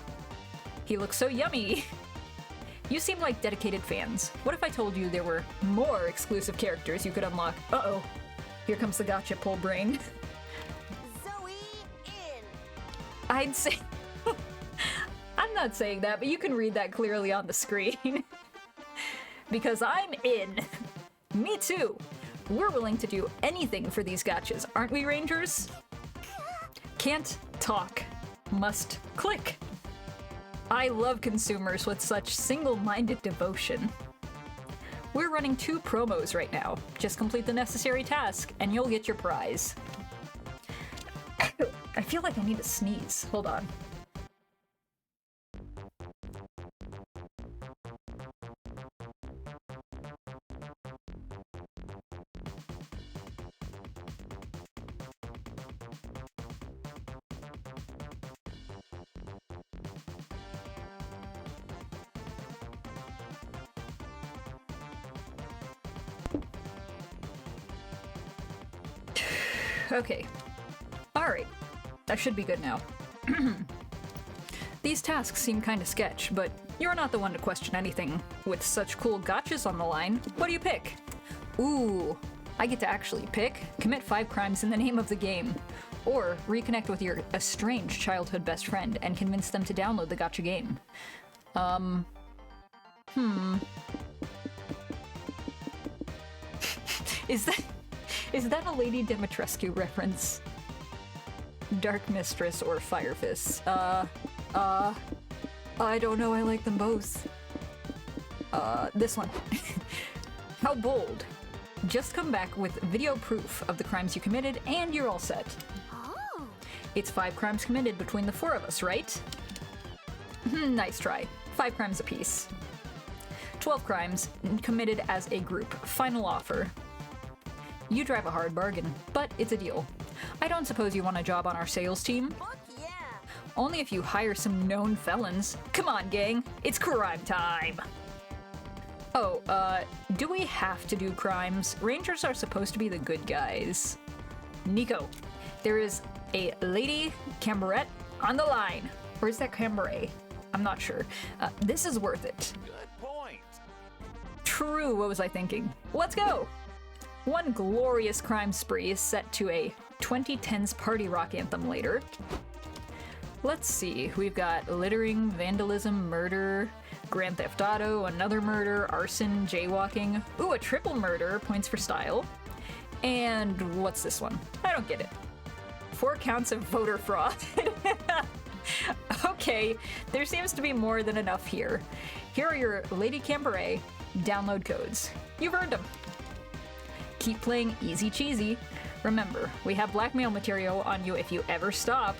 He looks so yummy. You seem like dedicated fans. What if I told you there were more exclusive characters you could unlock? Uh-oh. Here comes the gotcha pull brain. Zoe in. I'd say... I'm not saying that, but you can read that clearly on the screen. Because I'm in. Me too. We're willing to do anything for these gotchas, aren't we, Rangers? Can't talk. Must click. I love consumers with such single-minded devotion. We're running 2 promos right now. Just complete the necessary task, and you'll get your prize. I feel like I need to sneeze. Hold on. Okay. Alright. That should be good now. These tasks seem kinda sketch, but you're not the one to question anything. With such cool gotchas on the line, what do you pick? Ooh, I get to actually pick? Commit 5 crimes in the name of the game. Or reconnect with your estranged childhood best friend and convince them to download the gotcha game. Is that a Lady Dimitrescu reference? Dark Mistress or Fire Fist? I don't know, I like them both. This one. How bold. Just come back with video proof of the crimes you committed and you're all set. Oh. It's 5 crimes committed between the 4 of us, right? Nice try. 5 crimes apiece. 12 crimes committed as a group. Final offer. You drive a hard bargain, but it's a deal. I don't suppose you want a job on our sales team? Fuck yeah. Only if you hire some known felons. Come on, gang. It's crime time. Oh, do we have to do crimes? Rangers are supposed to be the good guys. Nico, there is a lady Cambaret on the line. Or is that Cambrai? I'm not sure. This is worth it. Good point. True, what was I thinking? Let's go! One glorious crime spree is set to a 2010s party rock anthem later. Let's see, we've got littering, vandalism, murder, Grand Theft Auto, another murder, arson, jaywalking. Ooh, a triple murder, points for style. And what's this one? I don't get it. 4 counts of voter fraud. Okay, there seems to be more than enough here. Here are your Lady Cambrai download codes. You've earned them. Keep playing easy cheesy. Remember, we have blackmail material on you if you ever stop.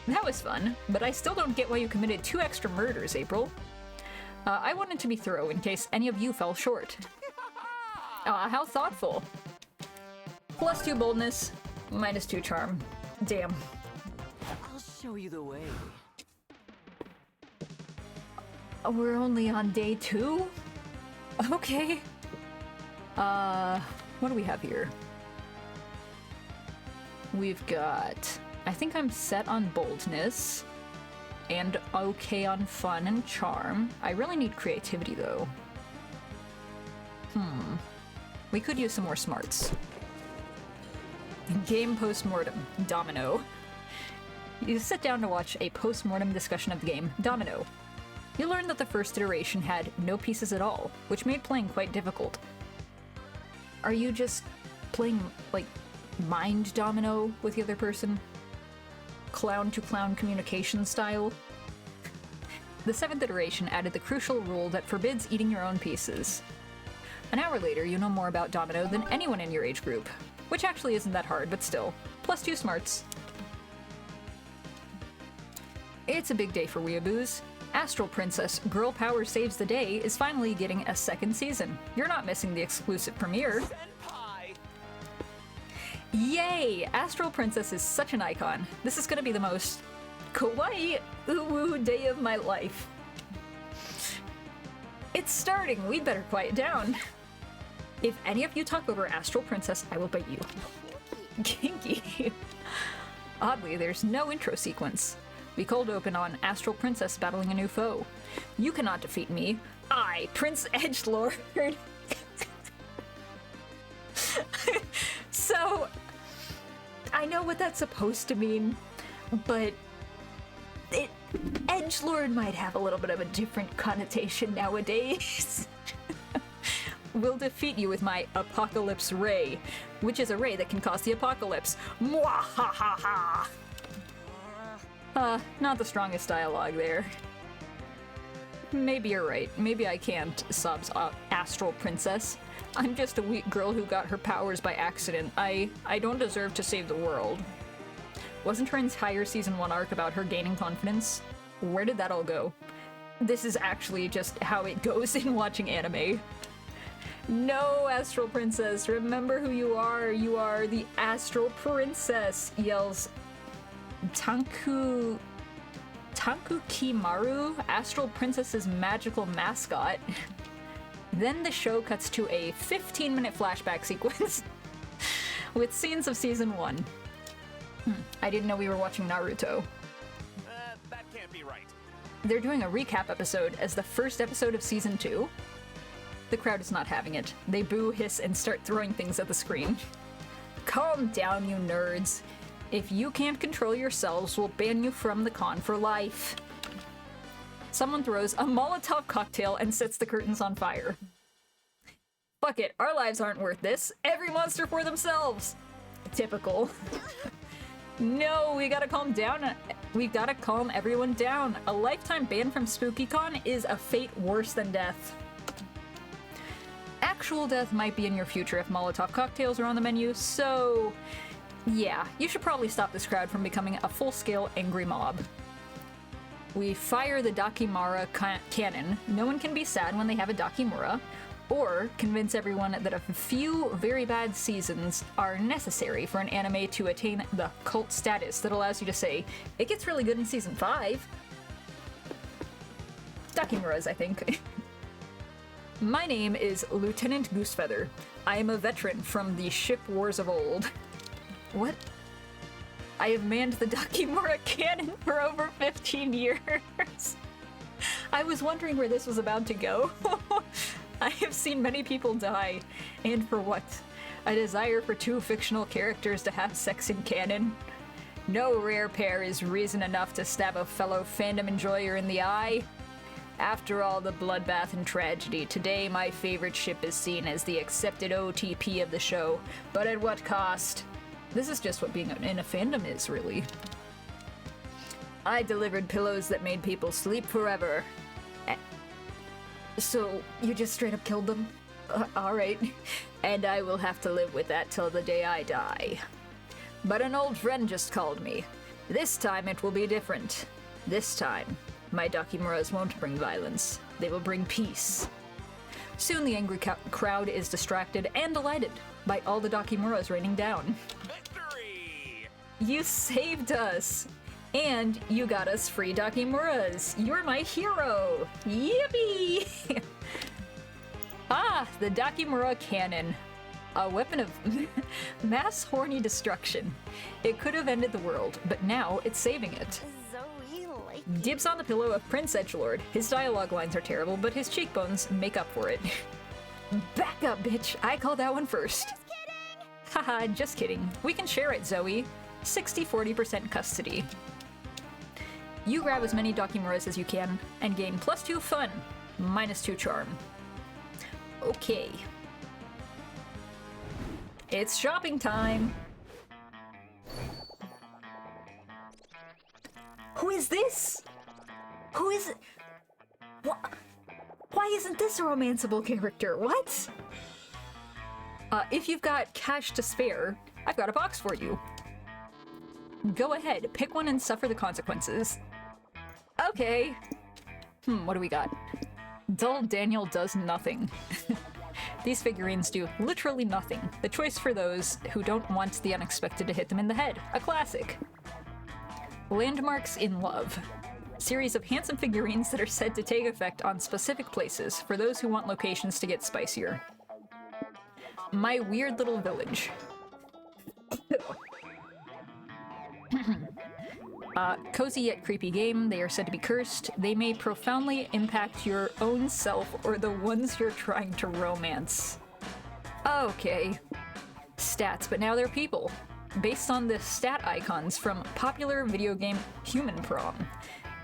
That was fun, but I still don't get why you committed 2 extra murders, April. I wanted to be thorough in case any of you fell short. How thoughtful. +2 boldness, -2 charm. Damn. I'll show you the way. We're only on day 2? Okay. What do we have here? We've got... I think I'm set on boldness. And okay on fun and charm. I really need creativity, though. We could use some more smarts. Game postmortem. Domino. You sit down to watch a postmortem discussion of the game, Domino. You learn that the first iteration had no pieces at all, which made playing quite difficult. Are you just playing, like, mind domino with the other person? Clown-to-clown communication style? The 7th iteration added the crucial rule that forbids eating your own pieces. An hour later, you know more about domino than anyone in your age group, which actually isn't that hard, but still. +2 smarts. It's a big day for weeaboos. Astral Princess Girl Power Saves the Day is finally getting a 2nd season. You're not missing the exclusive premiere. Senpai! Yay! Astral Princess is such an icon. This is gonna be the most kawaii uwu day of my life. It's starting, we'd better quiet down. If any of you talk over Astral Princess, I will bite you. Kinky. Oddly, there's no intro sequence. We cold open on Astral Princess battling a new foe. You cannot defeat me. I, Prince Edgelord. So, I know what that's supposed to mean, but Edgelord might have a little bit of a different connotation nowadays. We'll defeat you with my Apocalypse Ray, which is a ray that can cause the apocalypse. Mwahaha! Not the strongest dialogue there. Maybe you're right. Maybe I can't, sobs Astral Princess. I'm just a weak girl who got her powers by accident. I don't deserve to save the world. Wasn't her entire Season 1 arc about her gaining confidence? Where did that all go? This is actually just how it goes in watching anime. No, Astral Princess, remember who you are. You are the Astral Princess, yells Tanku Kimaru, Astral Princess's magical mascot. Then the show cuts to a 15-minute flashback sequence with scenes of Season 1. I didn't know we were watching Naruto. That can't be right. They're doing a recap episode as the first episode of Season 2. The crowd is not having it. They boo, hiss, and start throwing things at the screen. Calm down, you nerds. If you can't control yourselves, we'll ban you from the con for life. Someone throws a Molotov cocktail and sets the curtains on fire. Fuck it, our lives aren't worth this. Every monster for themselves. Typical. No, we gotta calm down. We've gotta calm everyone down. A lifetime ban from SpookyCon is a fate worse than death. Actual death might be in your future if Molotov cocktails are on the menu, so yeah, you should probably stop this crowd from becoming a full-scale angry mob. We fire the Dakimura cannon. No one can be sad when they have a Dakimura. Or convince everyone that a few very bad seasons are necessary for an anime to attain the cult status that allows you to say, it gets really good in season 5. Dakimuras, I think. My name is Lieutenant Goosefeather. I am a veteran from the ship wars of old. What? I have manned the Dakimura cannon for over 15 years. I was wondering where this was about to go. I have seen many people die, and for what? A desire for two fictional characters to have sex in canon? No rare pair is reason enough to stab a fellow fandom enjoyer in the eye. After all the bloodbath and tragedy, today my favorite ship is seen as the accepted OTP of the show, but at what cost? This is just what being in a fandom is, really. I delivered pillows that made people sleep forever. So, you just straight up killed them? Alright. And I will have to live with that till the day I die. But an old friend just called me. This time it will be different. This time, my Dakimuras won't bring violence. They will bring peace. Soon the angry crowd is distracted and delighted by all the Dakimuras raining down. Victory! You saved us! And you got us free Dakimuras! You're my hero! Yippee! Ah, the Dakimura cannon. A weapon of mass horny destruction. It could have ended the world, but now it's saving it. Zoe like Dibs on the pillow of Prince Edgelord. His dialogue lines are terrible, but his cheekbones make up for it. Back up, bitch! I called that one first. Just kidding! Haha, just kidding. We can share it, Zoe. 60-40% custody. You grab as many Dakimuras as you can, and gain +2 fun, -2 charm. Okay. It's shopping time! Who is this? Who is it? Why isn't this a romanceable character? What? If you've got cash to spare, I've got a box for you. Go ahead, pick one and suffer the consequences. Okay. What do we got? Dull Daniel does nothing. These figurines do literally nothing. The choice for those who don't want the unexpected to hit them in the head. A classic. Landmarks in Love. Series of handsome figurines that are said to take effect on specific places for those who want locations to get spicier. My Weird Little Village. Cozy yet creepy game. They are said to be cursed. They may profoundly impact your own self or the ones you're trying to romance. Okay. Stats, but now they're people. Based on the stat icons from popular video game Human Prom.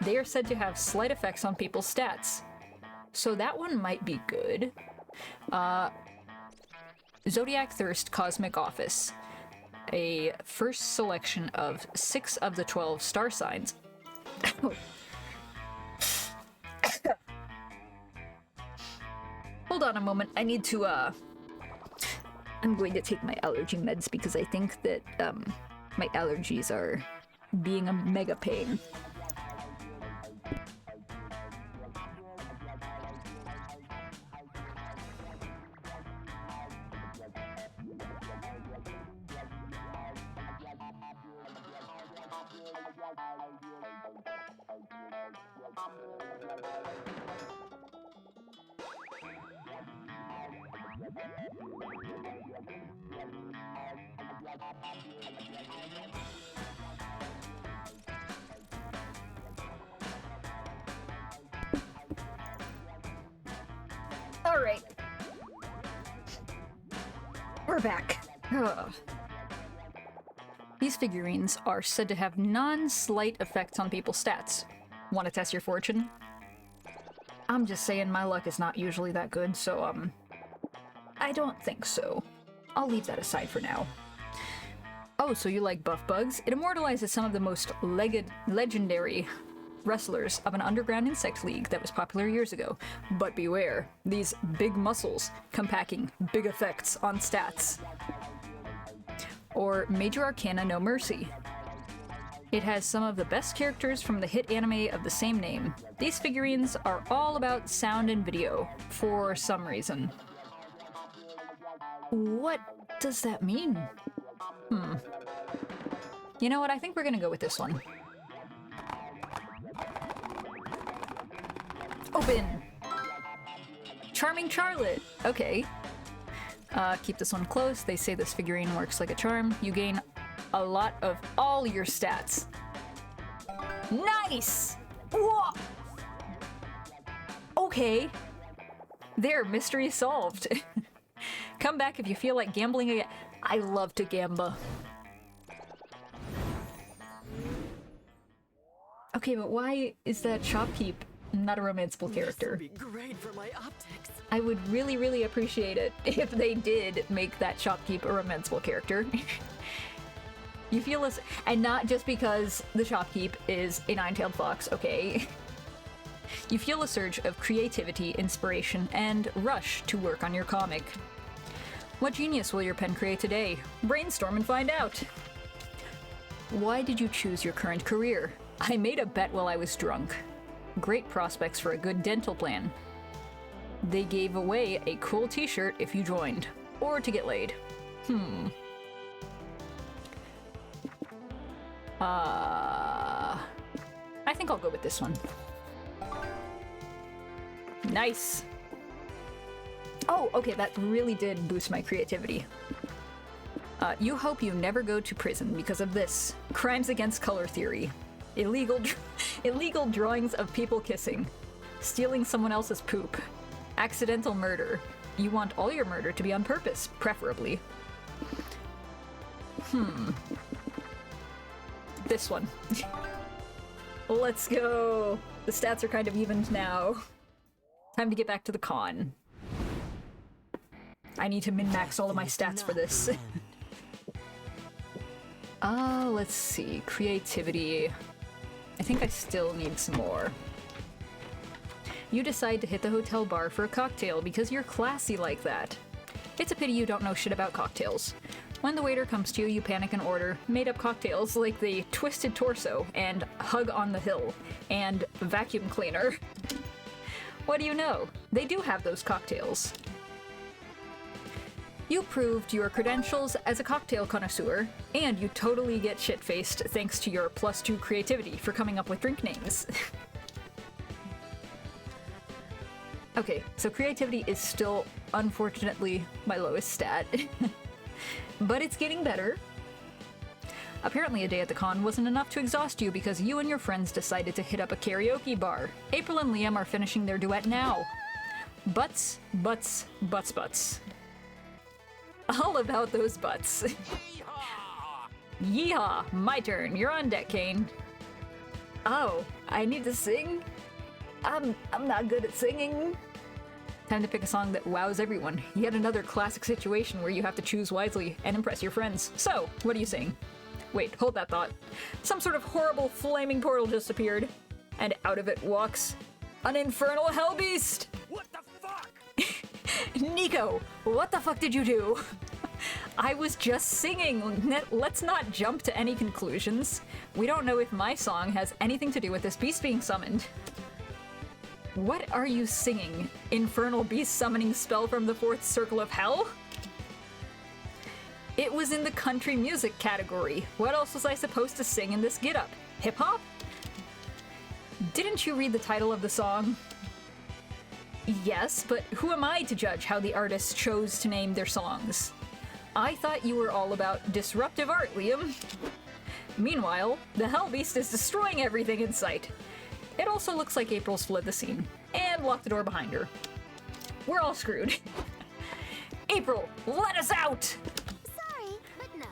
They are said to have slight effects on people's stats. So that one might be good. Zodiac Thirst Cosmic Office. A first selection of 6 of the 12 star signs. Hold on a moment, I need to, I'm going to take my allergy meds because I think that, my allergies are being a mega pain. Alright. We're back. Ugh. These figurines are said to have non-slight effects on people's stats. Want to test your fortune? I'm just saying my luck is not usually that good, so, I don't think so. I'll leave that aside for now. Oh, so you like buff bugs? It immortalizes some of the most legendary wrestlers of an underground insect league that was popular years ago. But beware, these big muscles come packing big effects on stats. Or Major Arcana No Mercy. It has some of the best characters from the hit anime of the same name. These figurines are all about sound and video, for some reason. What does that mean? You know what, I think we're gonna go with this one. Open! Charming Charlotte! Okay. Keep this one close. They say this figurine works like a charm. You gain a lot of all your stats. Nice! Whoa! Okay. There, mystery solved. Come back if you feel like gambling again. I love to gamble. Okay, but why is that Shopkeep not a romanceable character? This would be great for my optics. I would really, really appreciate it if they did make that Shopkeep a romanceable character. You feel this, and not just because the Shopkeep is a nine-tailed fox, okay? You feel a surge of creativity, inspiration, and rush to work on your comic. What genius will your pen create today? Brainstorm and find out! Why did you choose your current career? I made a bet while I was drunk. Great prospects for a good dental plan. They gave away a cool t-shirt if you joined. Or to get laid. I think I'll go with this one. Nice! Oh, okay, that really did boost my creativity. You hope you never go to prison because of this. Crimes against color theory. Illegal drawings of people kissing. Stealing someone else's poop. Accidental murder. You want all your murder to be on purpose, preferably. This one. Let's go! The stats are kind of evened now. Time to get back to the con. I need to min-max all of my stats for this. Let's see. Creativity. I think I still need some more. You decide to hit the hotel bar for a cocktail because you're classy like that. It's a pity you don't know shit about cocktails. When the waiter comes to you, you panic and order made-up cocktails like the Twisted Torso and Hug on the Hill and Vacuum Cleaner. What do you know? They do have those cocktails. You proved your credentials as a cocktail connoisseur, and you totally get shit-faced thanks to your +2 creativity for coming up with drink names. Okay, so creativity is still, unfortunately, my lowest stat. But it's getting better. Apparently a day at the con wasn't enough to exhaust you because you and your friends decided to hit up a karaoke bar. April and Liam are finishing their duet now. Butts, butts, butts, butts. All about those butts. Yeehaw! My turn. You're on deck, Kane. Oh, I need to sing? I'm not good at singing. Time to pick a song that wows everyone. Yet another classic situation where you have to choose wisely and impress your friends. So, what do you sing? Wait, hold that thought. Some sort of horrible flaming portal just appeared, and out of it walks an infernal hellbeast! What the fuck? Nico, what the fuck did you do? I was just singing. Let's not jump to any conclusions. We don't know if my song has anything to do with this beast being summoned. What are you singing? Infernal beast summoning spell from the fourth circle of hell? It was in the country music category. What else was I supposed to sing in this get-up? Hip-hop? Didn't you read the title of the song? Yes, but who am I to judge how the artists chose to name their songs? I thought you were all about disruptive art, Liam. Meanwhile, the Hellbeast is destroying everything in sight. It also looks like April's fled the scene and locked the door behind her. We're all screwed. April, let us out! Sorry, but no.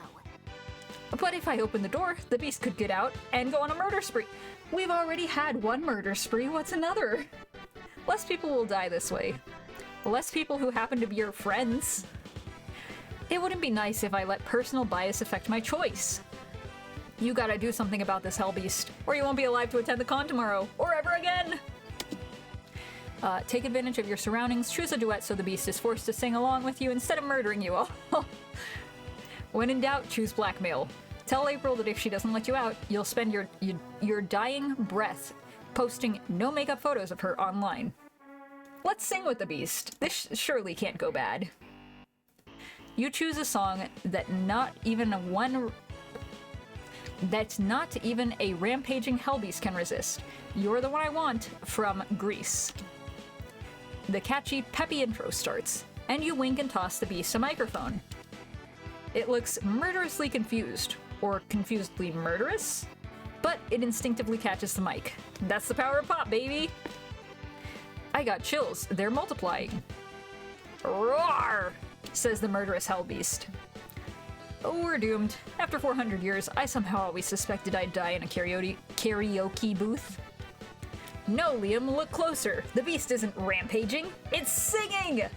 But if I open the door, the beast could get out and go on a murder spree. We've already had one murder spree, what's another? Less people will die this way. Less people who happen to be your friends. It wouldn't be nice if I let personal bias affect my choice. You gotta do something about this hellbeast, or you won't be alive to attend the con tomorrow, or ever again! Take advantage of your surroundings, choose a duet so the beast is forced to sing along with you instead of murdering you. When in doubt, choose blackmail. Tell April that if she doesn't let you out, you'll spend your dying breath posting no makeup photos of her online. Let's sing with the beast. This surely can't go bad. You choose a song that's not even a rampaging hellbeast can resist. You're the one I want from Greece. The catchy, peppy intro starts, and you wink and toss the beast a microphone. It looks murderously confused, or confusedly murderous, but it instinctively catches the mic. That's the power of pop, baby! I got chills. They're multiplying. Roar! Says the murderous hellbeast. Oh, we're doomed. After 400 years, I somehow always suspected I'd die in a karaoke booth. No, Liam, look closer. The beast isn't rampaging. It's singing!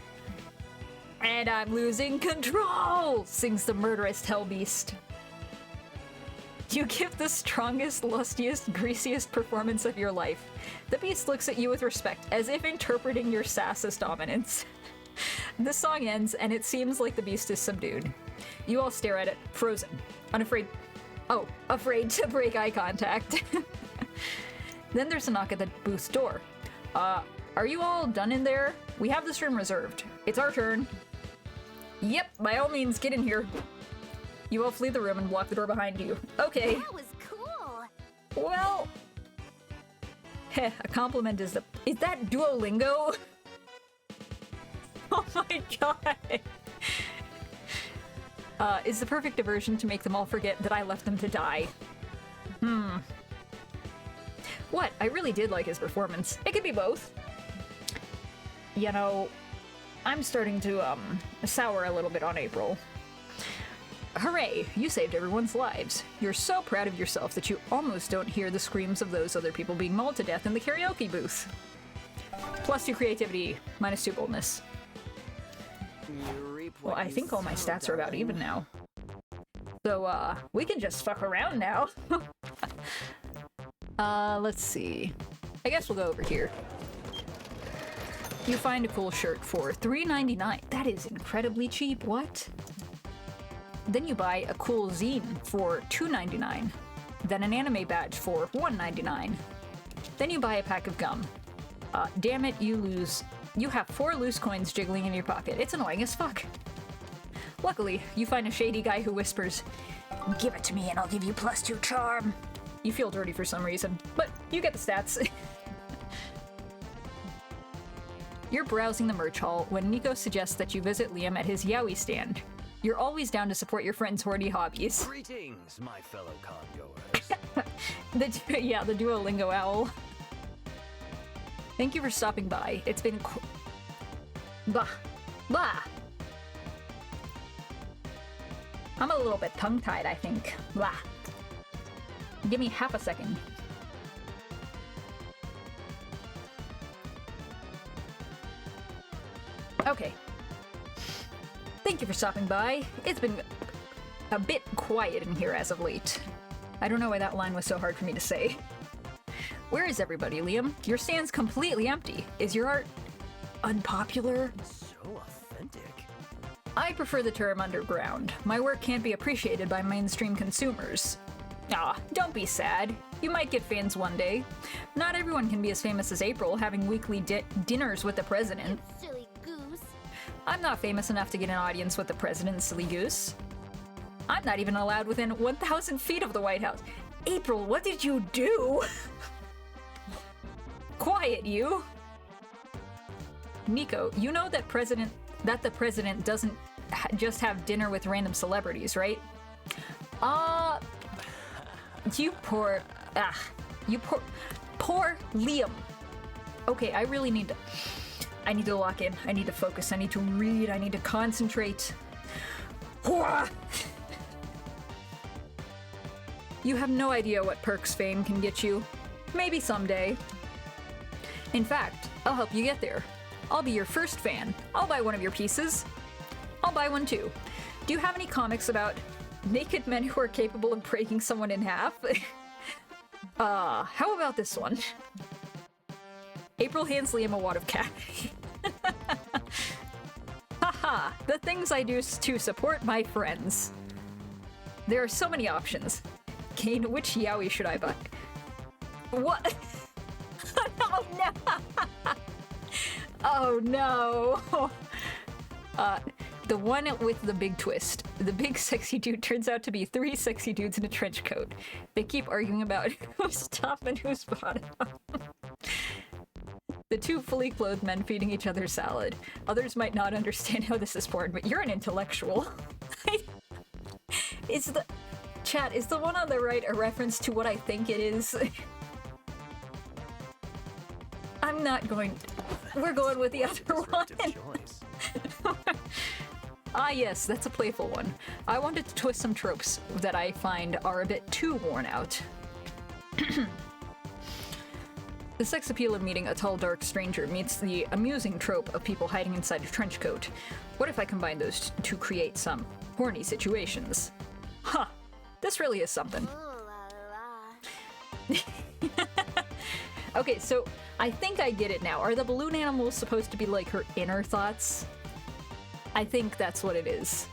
And I'm losing control, sings the murderous hellbeast. You give the strongest, lustiest, greasiest performance of your life. The beast looks at you with respect, as if interpreting your sass as dominance. The song ends, and it seems like the beast is subdued. You all stare at it, frozen, afraid to break eye contact. Then there's a knock at the booth's door. Are you all done in there? We have this room reserved. It's our turn. Yep, by all means, get in here. You all flee the room and block the door behind you. Okay. That was cool. Well... Heh, a compliment is the... Is that Duolingo? Oh my god! Is the perfect diversion to make them all forget that I left them to die. What? I really did like his performance. It could be both. You know, I'm starting to, sour a little bit on April. Hooray! You saved everyone's lives. You're so proud of yourself that you almost don't hear the screams of those other people being mauled to death in the karaoke booth. +2 creativity, -2 boldness. Well, I think all my stats are about even now. So, we can just fuck around now. Let's see. I guess we'll go over here. You find a cool shirt for $3.99. That is incredibly cheap, what? Then you buy a cool zine for $2.99. Then an anime badge for $1.99. Then you buy a pack of gum. Damn it, you have 4 loose coins jiggling in your pocket. It's annoying as fuck. Luckily, you find a shady guy who whispers, "Give it to me and I'll give you +2 charm." You feel dirty for some reason, but you get the stats. You're browsing the merch hall when Nico suggests that you visit Liam at his yaoi stand. You're always down to support your friend's hoardy hobbies. Greetings, my fellow congoers. the Duolingo owl. Thank you for stopping by. It's been Blah. Blah. I'm a little bit tongue-tied, I think. Blah. Give me half a second. Okay. Thank you for stopping by. It's been a bit quiet in here as of late. I don't know why that line was so hard for me to say. Where is everybody, Liam? Your stand's completely empty. Is your art unpopular? So authentic. I prefer the term underground. My work can't be appreciated by mainstream consumers. Ah, don't be sad. You might get fans one day. Not everyone can be as famous as April, having weekly dinners with the president. Silly goose. I'm not famous enough to get an audience with the president, silly goose. I'm not even allowed within 1,000 feet of the White House. April, what did you do? Quiet, you! Nico, you know that the president doesn't just have dinner with random celebrities, right? You poor Liam. Okay, I need to lock in. I need to focus. I need to read. I need to concentrate. You have no idea what perks fame can get you. Maybe someday. In fact, I'll help you get there. I'll be your first fan. I'll buy one of your pieces. I'll buy one too. Do you have any comics about naked men who are capable of breaking someone in half? How about this one? April hands Liam a wad of cash. Haha, the things I do to support my friends. There are so many options. Kane, which yaoi should I buy? What? Oh no! Oh no! The one with the big twist. The big sexy dude turns out to be 3 sexy dudes in a trench coat. They keep arguing about who's top and who's bottom. The 2 fully clothed men feeding each other salad. Others might not understand how this is born, but you're an intellectual. Is the... Chat, is the one on the right a reference to what I think it is? I'm not going... We're going with the other one. Choice. Ah yes, that's a playful one. I wanted to twist some tropes that I find are a bit too worn out. The sex appeal of meeting a tall, dark stranger meets the amusing trope of people hiding inside a trench coat. What if I combine those to create some horny situations? Huh, this really is something. Ooh la la. Okay, so I think I get it now. Are the balloon animals supposed to be like her inner thoughts? I think that's what it is.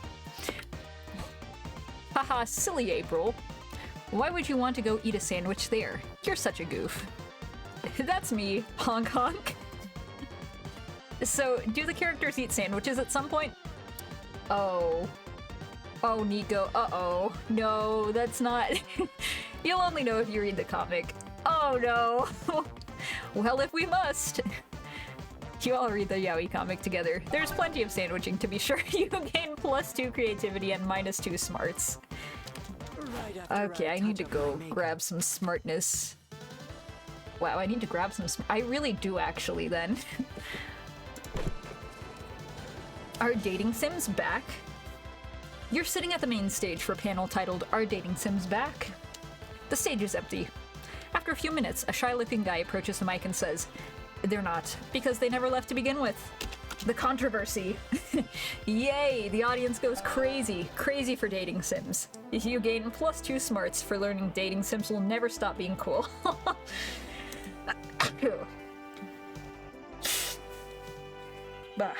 Haha, silly April. Why would you want to go eat a sandwich there? You're such a goof. That's me, honk honk. So, do the characters eat sandwiches at some point? Oh. Oh, Nico, uh-oh. No, that's not... You'll only know if you read the comic. Oh no! Well, if we must. You all read the yaoi comic together. There's plenty of sandwiching to be sure. You gain +2 creativity and -2 smarts. Right after Okay, I need to go grab some smartness. Wow, I need to grab some I really do actually then. Are dating sims back? You're sitting at the main stage for a panel titled Are Dating Sims Back? The stage is empty. After a few minutes, a shy-looking guy approaches the mic and says, they're not, because they never left to begin with. The controversy. Yay, the audience goes crazy. Crazy for dating sims. You gain +2 smarts for learning dating sims will never stop being cool. Bah.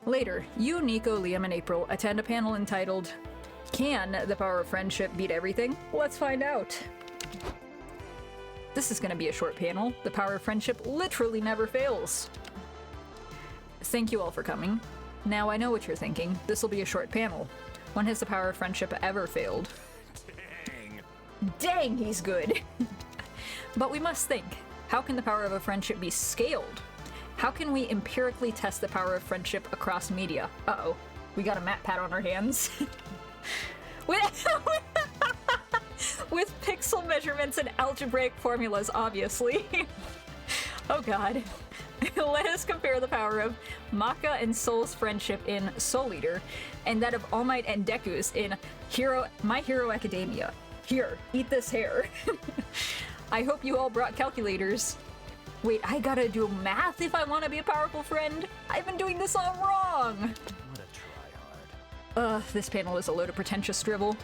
Later, you, Nico, Liam, and April attend a panel entitled Can the Power of Friendship Beat Everything? Let's find out. This is gonna be a short panel. The power of friendship literally never fails. Thank you all for coming. Now I know what you're thinking. This will be a short panel. When has the power of friendship ever failed? Dang, he's good! But we must think. How can the power of a friendship be scaled? How can we empirically test the power of friendship across media? Uh-oh. We got a map pad on our hands. With pixel measurements and algebraic formulas, obviously. Oh god. Let us compare the power of Maka and Soul's friendship in Soul Eater, and that of All Might and Deku's in My Hero Academia. Here, eat this hair. I hope you all brought calculators. Wait, I gotta do math if I want to be a powerful friend? I've been doing this all wrong! What a tryhard. This panel is a load of pretentious drivel.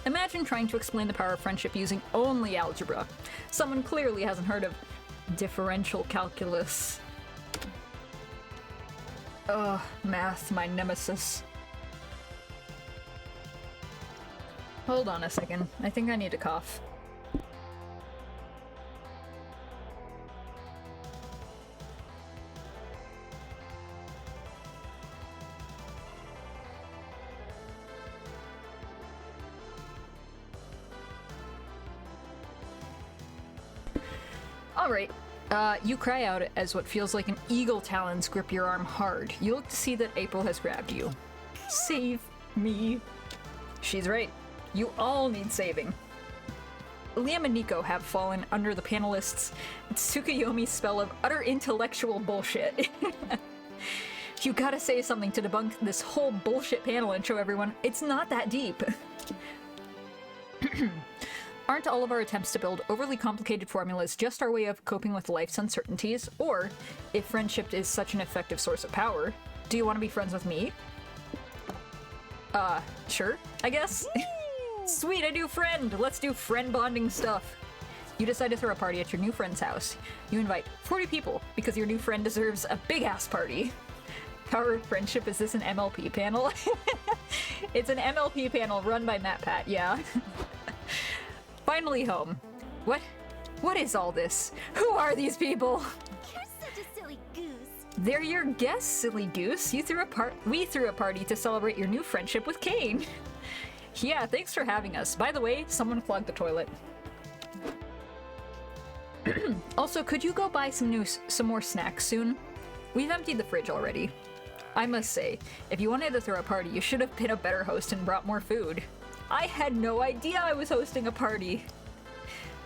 Imagine trying to explain the power of friendship using only algebra. Someone clearly hasn't heard of differential calculus. Ugh, math, my nemesis. Hold on a second. I think I need to cough. Alright, you cry out as what feels like an eagle talons grip your arm hard. You look to see that April has grabbed you. Save me. She's right. You all need saving. Liam and Nico have fallen under the panelists' Tsukuyomi spell of utter intellectual bullshit. You gotta say something to debunk this whole bullshit panel and show everyone it's not that deep. Aren't all of our attempts to build overly complicated formulas just our way of coping with life's uncertainties? Or, if friendship is such an effective source of power, do you want to be friends with me? Sure, I guess. Sweet, a new friend! Let's do friend bonding stuff. You decide to throw a party at your new friend's house. You invite 40 people because your new friend deserves a big-ass party. Power of Friendship, is this an MLP panel? It's an MLP panel run by MatPat, yeah. Finally home. What is all this? Who are these people? You're such a silly goose. They're your guests, silly goose. We threw a party to celebrate your new friendship with Kane. Yeah, thanks for having us. By the way, someone clogged the toilet. Also, could you go buy some more snacks soon? We've emptied the fridge already. I must say, if you wanted to throw a party, you should have been a better host and brought more food. I had no idea I was hosting a party.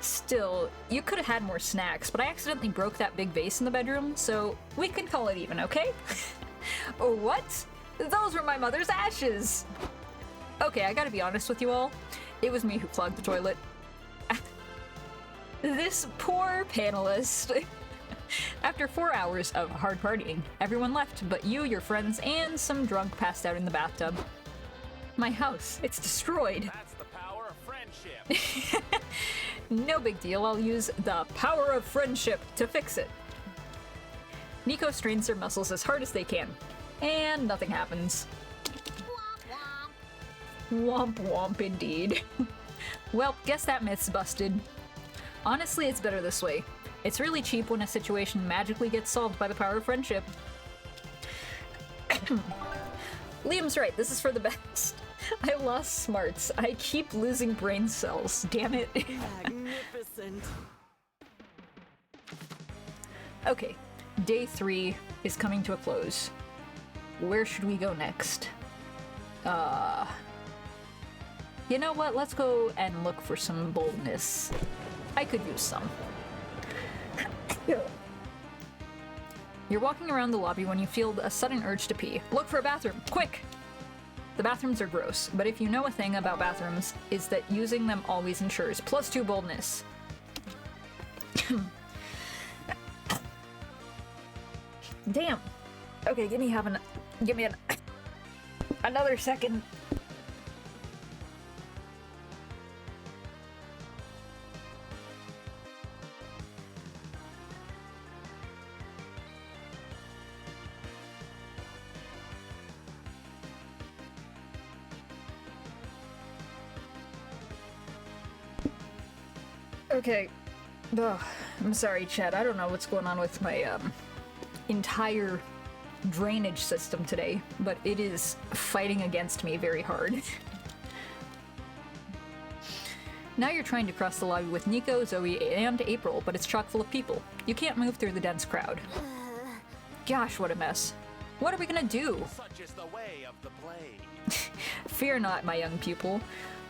Still, you could have had more snacks, but I accidentally broke that big vase in the bedroom, so we can call it even, okay? What? Those were my mother's ashes! Okay, I gotta be honest with you all. It was me who clogged the toilet. This poor panelist. After 4 hours of hard partying, everyone left but you, your friends, and some drunk passed out in the bathtub. My house, it's destroyed. That's the power of friendship. No big deal, I'll use the power of friendship to fix it. Nico strains their muscles as hard as they can, and nothing happens. Womp womp. Womp womp indeed. Well, guess that myth's busted. Honestly, it's better this way. It's really cheap when a situation magically gets solved by the power of friendship. Liam's right, this is for the best. I lost smarts. I keep losing brain cells. Damn it. Magnificent. Okay, day 3 is coming to a close. Where should we go next? You know what? Let's go and look for some boldness. I could use some. You're walking around the lobby when you feel a sudden urge to pee. Look for a bathroom, quick! The bathrooms are gross, but if you know a thing about bathrooms, is that using them always ensures +2 boldness. Damn. Okay, give me another second. Okay. Ugh, I'm sorry, Chad. I don't know what's going on with my entire drainage system today, but it is fighting against me very hard. Now you're trying to cross the lobby with Nico, Zoe, and April, but it's chock full of people. You can't move through the dense crowd. Gosh, what a mess. What are we gonna do? Such is the way of the blade. Fear not, my young pupil.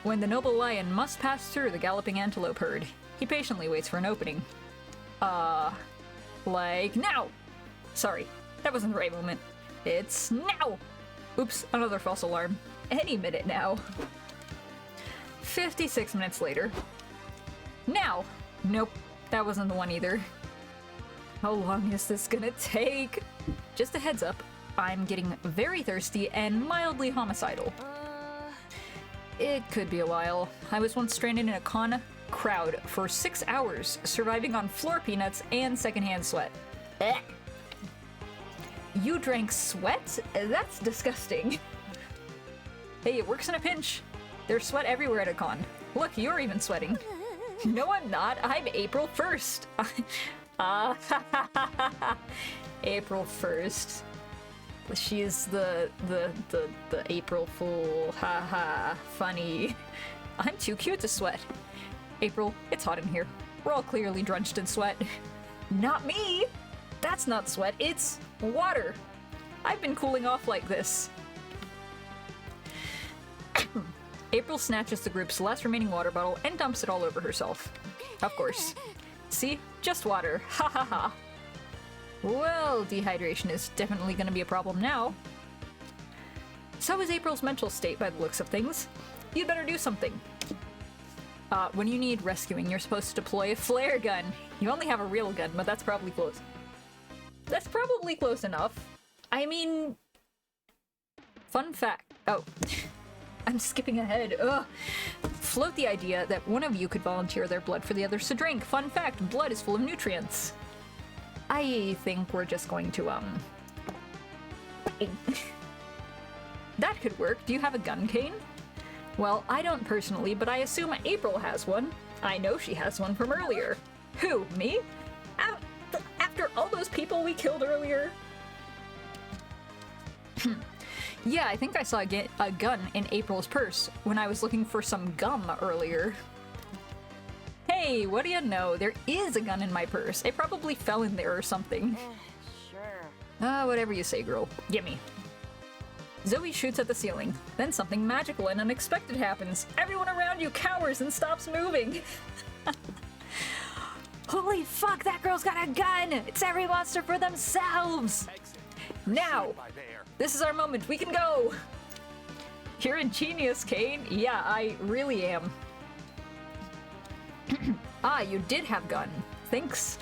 When the noble lion must pass through the galloping antelope herd, he patiently waits for an opening. Like now! Sorry, that wasn't the right moment. It's now! Oops, another false alarm. Any minute now. 56 minutes later. Now! Nope, that wasn't the one either. How long is this gonna take? Just a heads up, I'm getting very thirsty and mildly homicidal. It could be a while. I was once stranded in a con crowd for 6 hours, surviving on floor peanuts and secondhand sweat. Ugh. You drank sweat? That's disgusting. Hey, it works in a pinch. There's sweat everywhere at a con. Look, you're even sweating. No, I'm not. I'm April 1st. April 1st. She's the April Fool. Haha, funny. I'm too cute to sweat. April, it's hot in here. We're all clearly drenched in sweat. Not me! That's not sweat, it's water. I've been cooling off like this. April snatches the group's last remaining water bottle and dumps it all over herself. Of course. See? Just water. Ha ha ha. Well, dehydration is definitely going to be a problem now. So is April's mental state by the looks of things. You'd better do something. When you need rescuing, you're supposed to deploy a flare gun. You only have a real gun, but that's probably close. That's probably close enough. I mean... Fun fact... Oh. I'm skipping ahead. Ugh. Float the idea that one of you could volunteer their blood for the others to drink. Fun fact, blood is full of nutrients. I think we're just going to, That could work. Do you have a gun, Kane? Well, I don't personally, but I assume April has one. I know she has one from earlier. Who, me? After all those people we killed earlier? Yeah, I think I saw a gun in April's purse when I was looking for some gum earlier. Hey, what do you know? There is a gun in my purse. It probably fell in there or something. Sure. Whatever you say, girl. Gimme. Zoe shoots at the ceiling. Then something magical and unexpected happens. Everyone around you cowers and stops moving. Holy fuck, that girl's got a gun! It's every monster for themselves! Exit. Now! By there. This is our moment. We can go! You're a genius, Kane. Yeah, I really am. Ah, you did have gun. Thanks.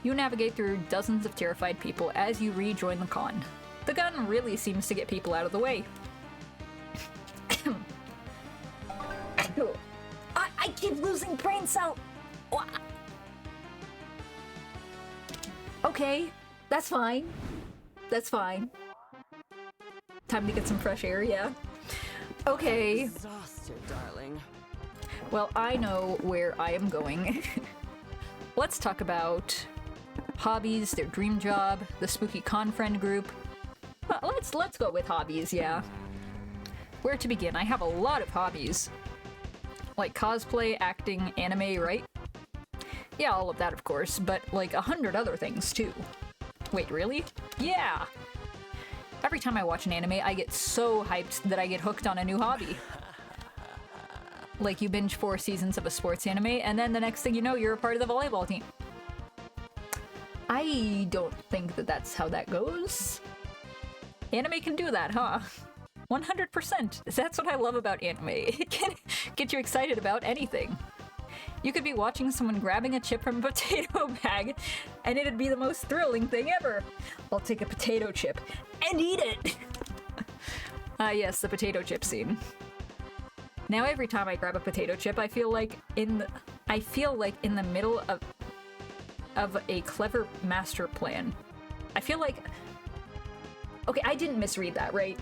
You navigate through dozens of terrified people as you rejoin the con. The gun really seems to get people out of the way. I keep losing brain cell! Okay, that's fine. That's fine. Time to get some fresh air, yeah? Okay. Exhausted, darling. Well, I know where I am going. Let's talk about hobbies, their dream job, the spooky con friend group. Let's go with hobbies, yeah. Where to begin? I have a lot of hobbies. Like cosplay, acting, anime, right? Yeah, all of that, of course, but like 100 other things, too. Wait, really? Yeah! Every time I watch an anime, I get so hyped that I get hooked on a new hobby. Like you binge 4 seasons of a sports anime, and then the next thing you know, you're a part of the volleyball team. I don't think that that's how that goes. Anime can do that, huh? 100%. That's what I love about anime. It can get you excited about anything. You could be watching someone grabbing a chip from a potato bag, and it'd be the most thrilling thing ever. I'll take a potato chip and eat it! Yes, the potato chip scene. Now every time I grab a potato chip, I feel like in the middle of a clever master plan. I feel like... Okay, I didn't misread that, right?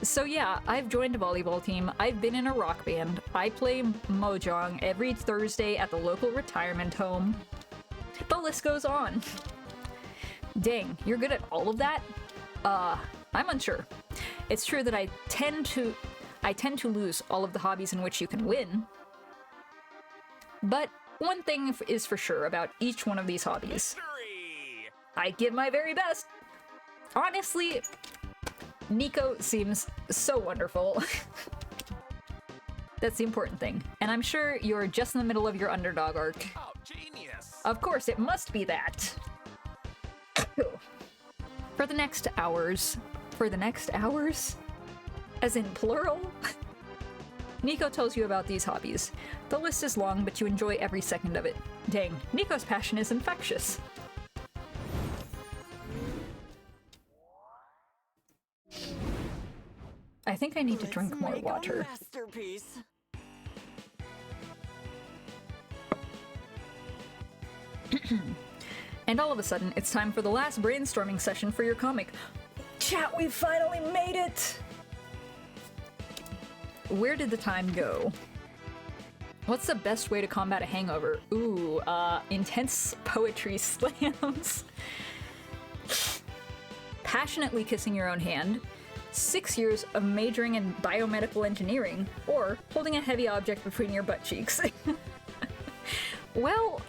So yeah, I've joined a volleyball team, I've been in a rock band, I play Mojang every Thursday at the local retirement home. The list goes on. Dang, you're good at all of that? I'm unsure. It's true that I tend to lose all of the hobbies in which you can win. But one thing is for sure about each one of these hobbies. Victory! I give my very best. Honestly, Nico seems so wonderful. That's the important thing. And I'm sure you're just in the middle of your underdog arc. Oh, genius! Of course, it must be that. For the next hours? As in plural? Nico tells you about these hobbies. The list is long, but you enjoy every second of it. Dang, Nico's passion is infectious. I think I need to drink Let's more make a water. masterpiece. And all of a sudden, it's time for the last brainstorming session for your comic. Chat, we finally made it! Where did the time go? What's the best way to combat a hangover? Ooh, intense poetry slams. Passionately kissing your own hand. 6 years of majoring in biomedical engineering, or holding a heavy object between your butt cheeks. Well,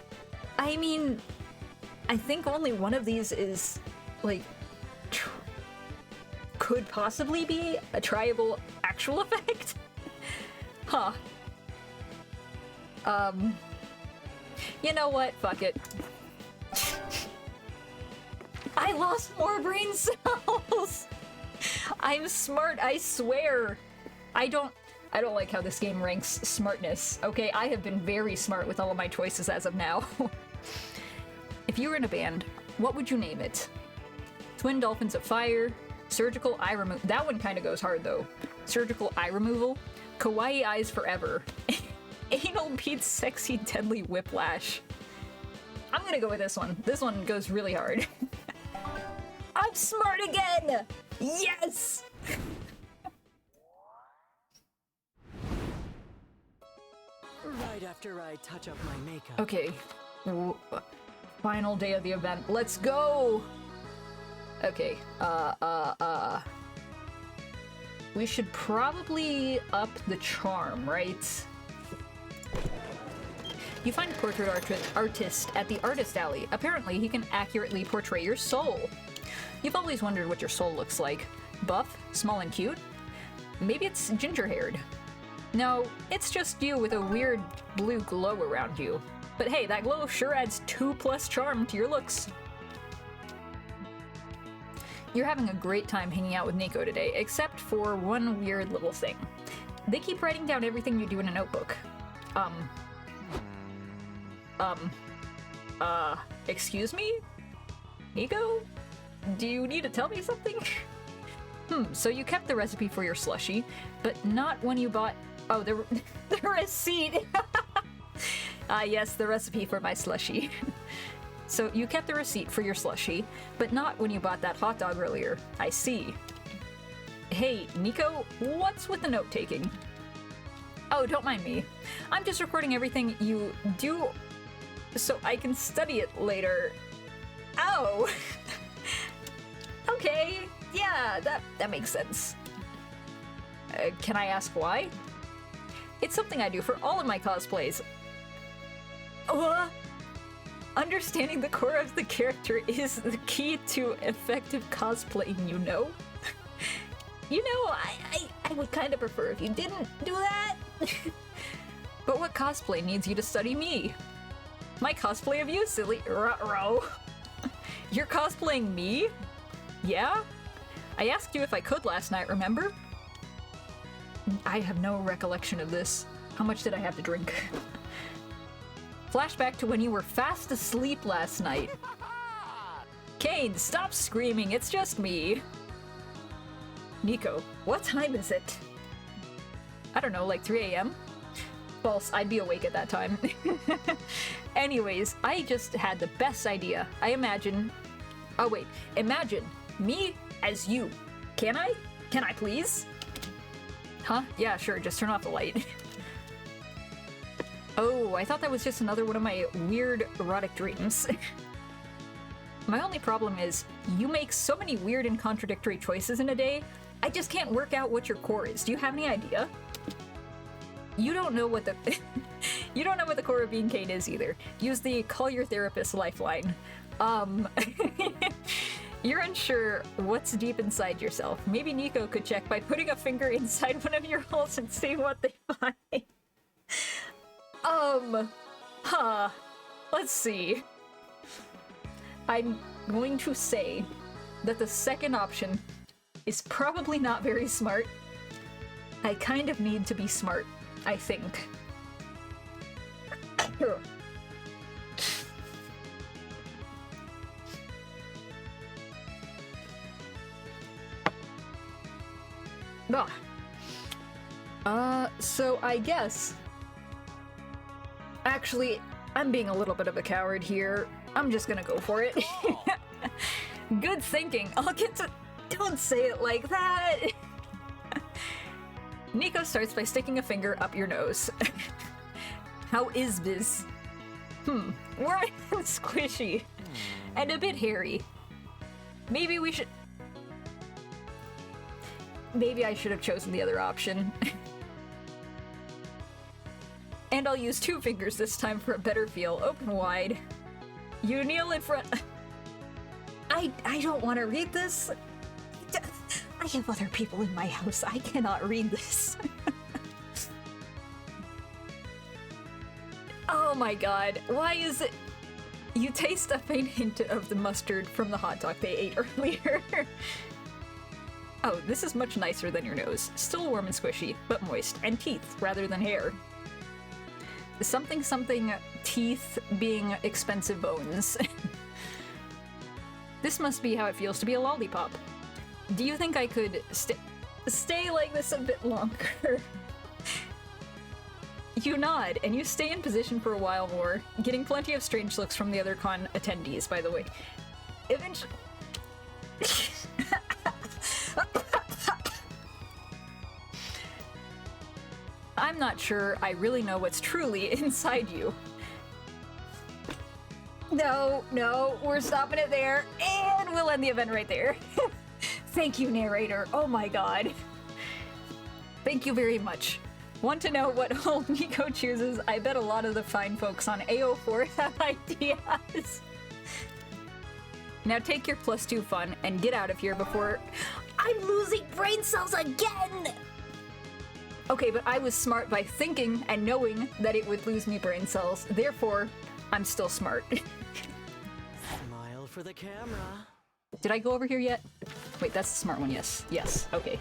I mean, I think only one of these is, like, could possibly be a triable actual effect? Huh. You know what? Fuck it. I lost more brain cells! I'm smart, I swear. I don't I don't like how this game ranks smartness. Okay, I have been very smart with all of my choices as of now. If you were in a band, what would you name it? Twin Dolphins of Fire, Surgical Eye Removal. That one kind of goes hard though. Surgical Eye Removal, Kawaii Eyes Forever, Anal Beats Sexy Deadly Whiplash. I'm gonna go with this one. This one goes really hard. I'm smart again! Yes! Right after I touch up my makeup. Okay. Final day of the event. Let's go! Okay, we should probably up the charm, right? You find a portrait artist at the artist alley. Apparently, he can accurately portray your soul. You've always wondered what your soul looks like. Buff, small and cute? Maybe it's ginger-haired. No, it's just you with a weird blue glow around you. But hey, that glow sure adds 2+ charm to your looks. You're having a great time hanging out with Nico today, except for one weird little thing. They keep writing down everything you do in a notebook. Excuse me? Nico? Do you need to tell me something? So you kept the recipe for your slushie, but not when you bought... Oh, the receipt! Yes, the recipe for my slushie. So you kept the receipt for your slushie, but not when you bought that hot dog earlier. I see. Hey, Nico, what's with the note-taking? Oh, don't mind me. I'm just recording everything you do so I can study it later. Oh! Okay, yeah, that makes sense. Can I ask why? It's something I do for all of my cosplays. Understanding the core of the character is the key to effective cosplaying, you know? You know, I would kind of prefer if you didn't do that. But what cosplay needs you to study me? My cosplay of you, silly ruh-roh. You're cosplaying me? Yeah? I asked you if I could last night, remember? I have no recollection of this. How much did I have to drink? Flashback to when you were fast asleep last night. Kane, stop screaming, it's just me. Nico, what time is it? I don't know, like 3 a.m.? False, I'd be awake at that time. Anyways, I just had the best idea. Imagine me as you. Can I? Can I please? Huh? Yeah, sure, just turn off the light. Oh, I thought that was just another one of my weird erotic dreams. My only problem is, you make so many weird and contradictory choices in a day, I just can't work out what your core is. Do you have any idea? You don't know what the you don't know what the core of being Kane is either. Use the call your therapist lifeline. You're unsure what's deep inside yourself. Maybe Nico could check by putting a finger inside one of your holes and see what they find. Let's see. I'm going to say that the second option is probably not very smart. I kind of need to be smart, I think. So I guess... Actually, I'm being a little bit of a coward here. I'm just gonna go for it. Good thinking. I'll get to... Don't say it like that! Nico starts by sticking a finger up your nose. How is this? We're squishy. And a bit hairy. Maybe we should... Maybe I should have chosen the other option. And I'll use 2 fingers this time for a better feel. Open wide. You kneel in front... I don't want to read this. I have other people in my house. I cannot read this. Oh my god. Why is it... You taste a faint hint of the mustard from the hot dog they ate earlier. Oh, this is much nicer than your nose. Still warm and squishy, but moist, and teeth rather than hair. Something something teeth being expensive bones. This must be how it feels to be a lollipop. Do you think I could stay like this a bit longer? You nod, and you stay in position for a while more, getting plenty of strange looks from the other con attendees, by the way. Eventually... I'm not sure I really know what's truly inside you. No, we're stopping it there, and we'll end the event right there. Thank you, narrator. Oh my god. Thank you very much. Want to know what hole Nico chooses? I bet a lot of the fine folks on AO4 have ideas. Now take your +2 fun and get out of here before I'm losing brain cells again! Okay, but I was smart by thinking and knowing that it would lose me brain cells. Therefore, I'm still smart. Smile for the camera. Did I go over here yet? Wait, that's the smart one, yes. Yes, okay.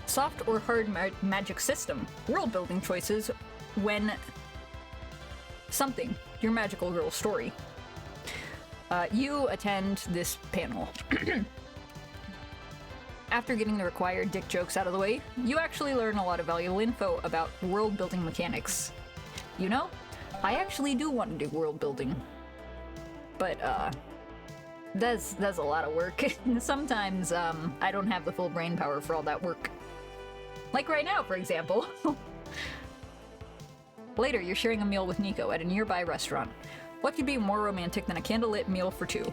Soft or hard magic system. World building choices when something. Your magical girl story. You attend this panel. After getting the required dick jokes out of the way, you actually learn a lot of valuable info about world building mechanics. You know, I actually do want to do world building. But, that's a lot of work. Sometimes, I don't have the full brain power for all that work. Like right now, for example. Later, you're sharing a meal with Nico at a nearby restaurant. What could be more romantic than a candlelit meal for two?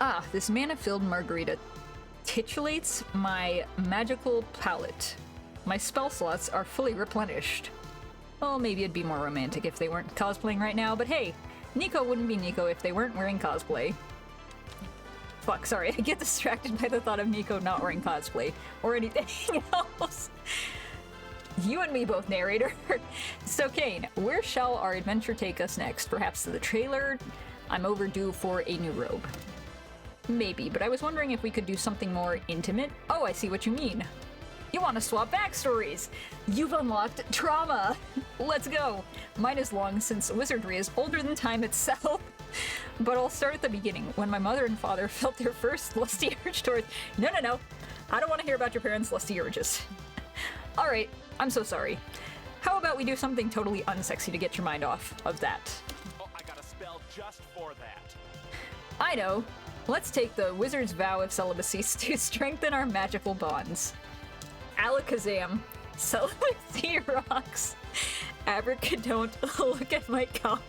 Ah, this mana-filled margarita titillates my magical palate. My spell slots are fully replenished. Well, maybe it'd be more romantic if they weren't cosplaying right now, but hey, Nico wouldn't be Nico if they weren't wearing cosplay. Fuck, sorry, I get distracted by the thought of Nico not wearing cosplay, or anything else. You and me both, narrator. So Kane, where shall our adventure take us next? Perhaps to the trailer? I'm overdue for a new robe. Maybe, but I was wondering if we could do something more intimate. Oh, I see what you mean. You want to swap backstories! You've unlocked trauma! Let's go! Mine is long since wizardry is older than time itself. But I'll start at the beginning, when my mother and father felt their first lusty urge towards— No. I don't want to hear about your parents' lusty urges. Alright, I'm so sorry. How about we do something totally unsexy to get your mind off of that? Oh, I got a spell just for that. I know. Let's take the wizard's vow of celibacy to strengthen our magical bonds. Alakazam. Celibacy rocks. Abracadont. Look at my cock.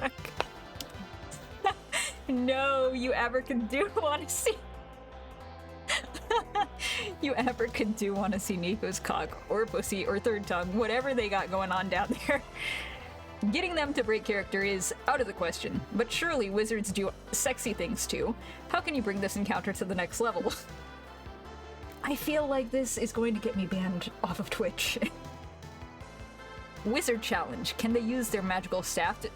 No, you abracado want to see. You abracado want to see Nico's cock, or pussy, or third tongue, whatever they got going on down there. Getting them to break character is out of the question, but surely wizards do sexy things too. How can you bring this encounter to the next level? I feel like this is going to get me banned off of Twitch. Wizard challenge. Can they use their magical staff to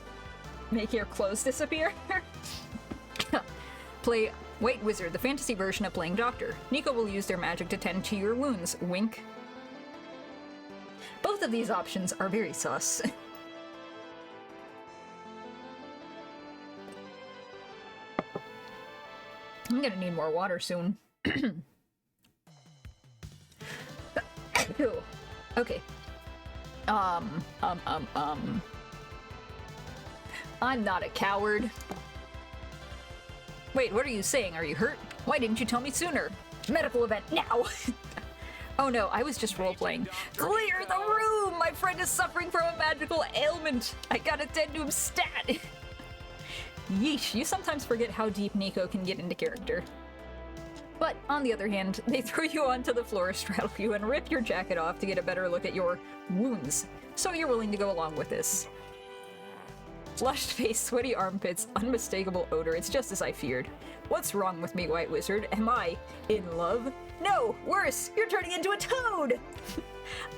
make your clothes disappear? Play White Wizard, the fantasy version of playing Doctor. Nico will use their magic to tend to your wounds. Wink. Both of these options are very sus. I'm gonna need more water soon. Okay. I'm not a coward. Wait, what are you saying? Are you hurt? Why didn't you tell me sooner? Medical event now! Oh no, I was just roleplaying. Clear the room! My friend is suffering from a magical ailment! I gotta tend to him stat! Yeesh, you sometimes forget how deep Nico can get into character. But, on the other hand, they throw you onto the floor, straddle you, and rip your jacket off to get a better look at your wounds. So you're willing to go along with this. Flushed face, sweaty armpits, unmistakable odor, it's just as I feared. What's wrong with me, White Wizard? Am I in love? No! Worse! You're turning into a toad!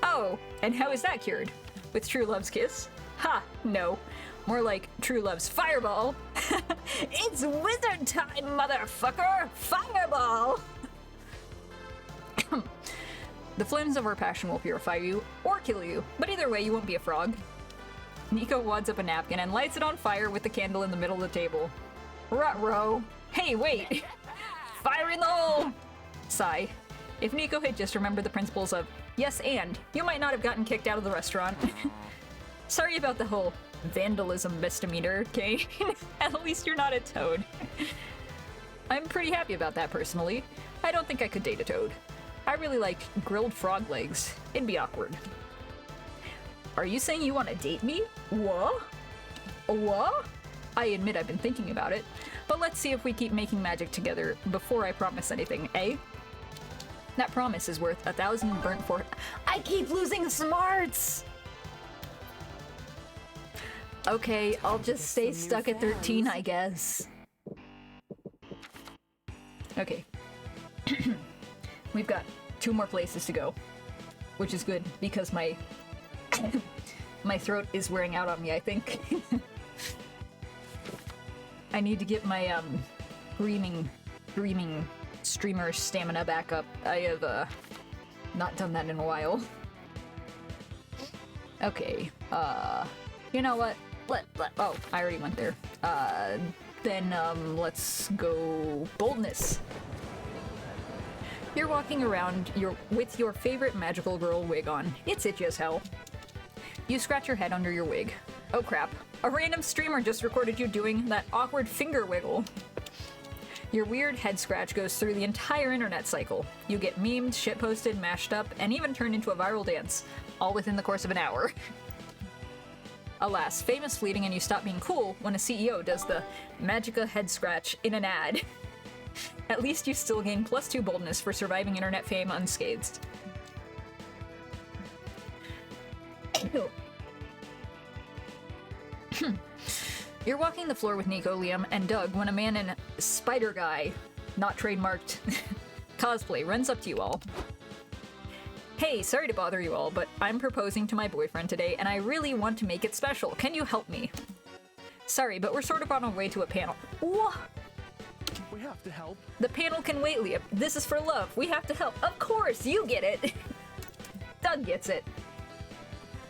Oh, and how is that cured? With true love's kiss? Ha! No. More like True Love's fireball. It's wizard time, motherfucker! Fireball! The flames of our passion will purify you, or kill you, but either way, you won't be a frog. Nico wads up a napkin and lights it on fire with the candle in the middle of the table. Ruh-roh. Hey, wait! Fire in the hole! Sigh. If Nico had just remembered the principles of yes and, you might not have gotten kicked out of the restaurant. Sorry about the whole vandalism misdemeanor, Kane. At least you're not a toad. I'm pretty happy about that, personally. I don't think I could date a toad. I really like grilled frog legs. It'd be awkward. Are you saying you want to date me? What? What? I admit I've been thinking about it, but let's see if we keep making magic together before I promise anything, eh? That promise is worth 1,000 burnt for- I keep losing smarts! Okay, I'll just stay stuck at 13, I guess. Okay. We've got 2 more places to go, which is good because my my throat is wearing out on me, I think. I need to get my screaming streamer stamina back up. I have not done that in a while. Okay, you know what? Oh, I already went there. Then let's go boldness. You're walking around with your favorite magical girl wig on. It's itchy as hell. You scratch your head under your wig. Oh crap. A random streamer just recorded you doing that awkward finger wiggle. Your weird head scratch goes through the entire internet cycle. You get memed, shitposted, mashed up, and even turned into a viral dance. All within the course of an hour. Alas, fame is fleeting and you stop being cool when a CEO does the Magica head scratch in an ad. At least you still gain +2 boldness for surviving internet fame unscathed. You're walking the floor with Nico, Liam, and Doug when a man in Spider Guy, not trademarked, cosplay runs up to you all. Hey, sorry to bother you all, but I'm proposing to my boyfriend today and I really want to make it special. Can you help me? Sorry, but we're sort of on our way to a panel. What? We have to help. The panel can wait, Liam. This is for love. We have to help. Of course, you get it. Doug gets it.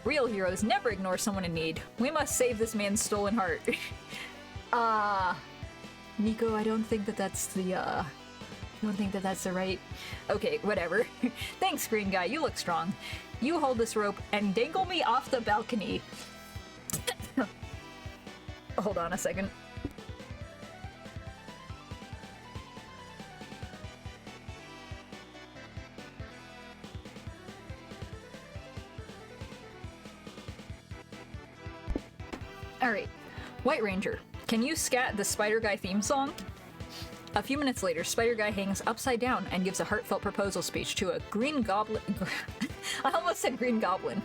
Real heroes never ignore someone in need. We must save this man's stolen heart. Nico, I don't think that that's the, I don't think that that's the right... Okay, whatever. Thanks, green guy. You look strong. You hold this rope and dangle me off the balcony. Hold on a second. Alright, White Ranger, can you scat the Spider Guy theme song? A few minutes later, Spider Guy hangs upside down and gives a heartfelt proposal speech to a green goblin. I almost said green goblin.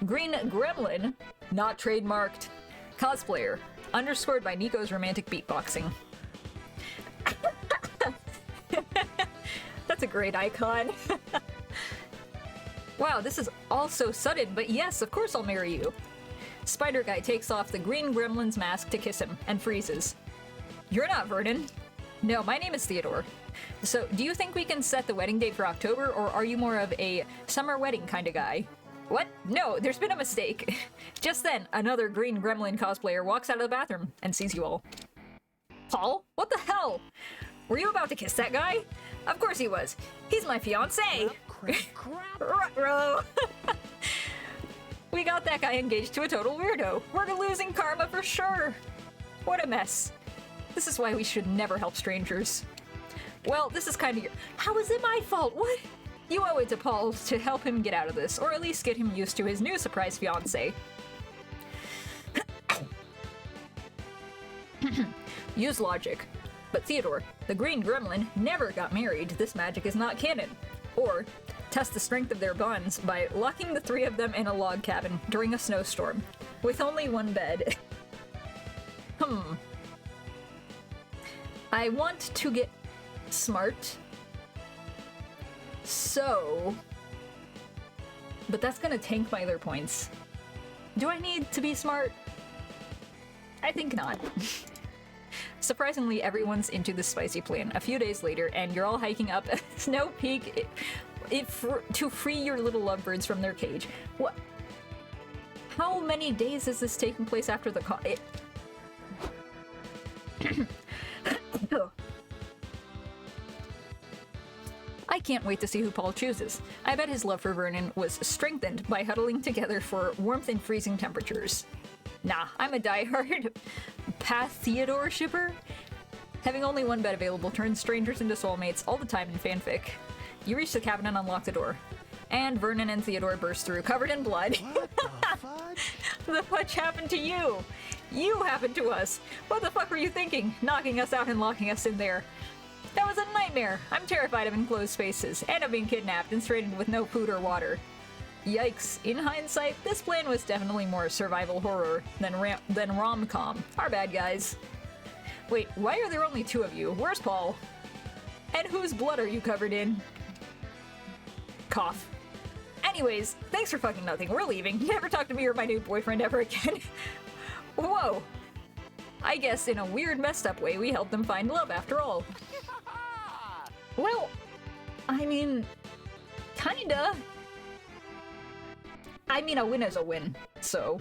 Green gremlin, not trademarked, cosplayer, underscored by Nico's romantic beatboxing. That's a great icon. Wow, this is all so sudden, but yes, of course I'll marry you. Spider Guy takes off the green gremlin's mask to kiss him, and freezes. You're not Vernon. No, my name is Theodore. So, do you think we can set the wedding date for October, or are you more of a summer wedding kind of guy? What? No, there's been a mistake. Just then, another green gremlin cosplayer walks out of the bathroom and sees you all. Paul? What the hell? Were you about to kiss that guy? Of course he was. He's my fiancé. Ruh-roh. We got that guy engaged to a total weirdo. We're losing karma for sure. What a mess. This is why we should never help strangers. Well, this is kind of your— How is it my fault? What? You owe it to Paul to help him get out of this, or at least get him used to his new surprise fiancé. Use logic. But Theodore, the green gremlin, never got married. This magic is not canon. Or test the strength of their bonds by locking the 3 of them in a log cabin during a snowstorm, with only 1 bed. I want to get smart, so... But that's gonna tank my other points. Do I need to be smart? I think not. Surprisingly, everyone's into the spicy plan. A few days later, and you're all hiking up a snow peak to free your little lovebirds from their cage. What? How many days is this taking place after the con? I can't wait to see who Paul chooses. I bet his love for Vernon was strengthened by huddling together for warmth in freezing temperatures. Nah, I'm a diehard Path Theodore shipper. Having only one bed available turns strangers into soulmates all the time in fanfic. You reach the cabin and unlock the door. And Vernon and Theodore burst through, covered in blood. What the fudge? The fudge happened to you! You happened to us! What the fuck were you thinking? Knocking us out and locking us in there. That was a nightmare! I'm terrified of enclosed spaces, and of being kidnapped and stranded with no food or water. Yikes. In hindsight, this plan was definitely more survival horror than rom-com. Our bad, guys. Wait, why are there only two of you? Where's Paul? And whose blood are you covered in? Cough. Anyways, thanks for fucking nothing. We're leaving. Never talk to me or my new boyfriend ever again. Whoa. I guess in a weird, messed up way, we helped them find love after all. Well, I mean, kinda. I mean, a win is a win, so.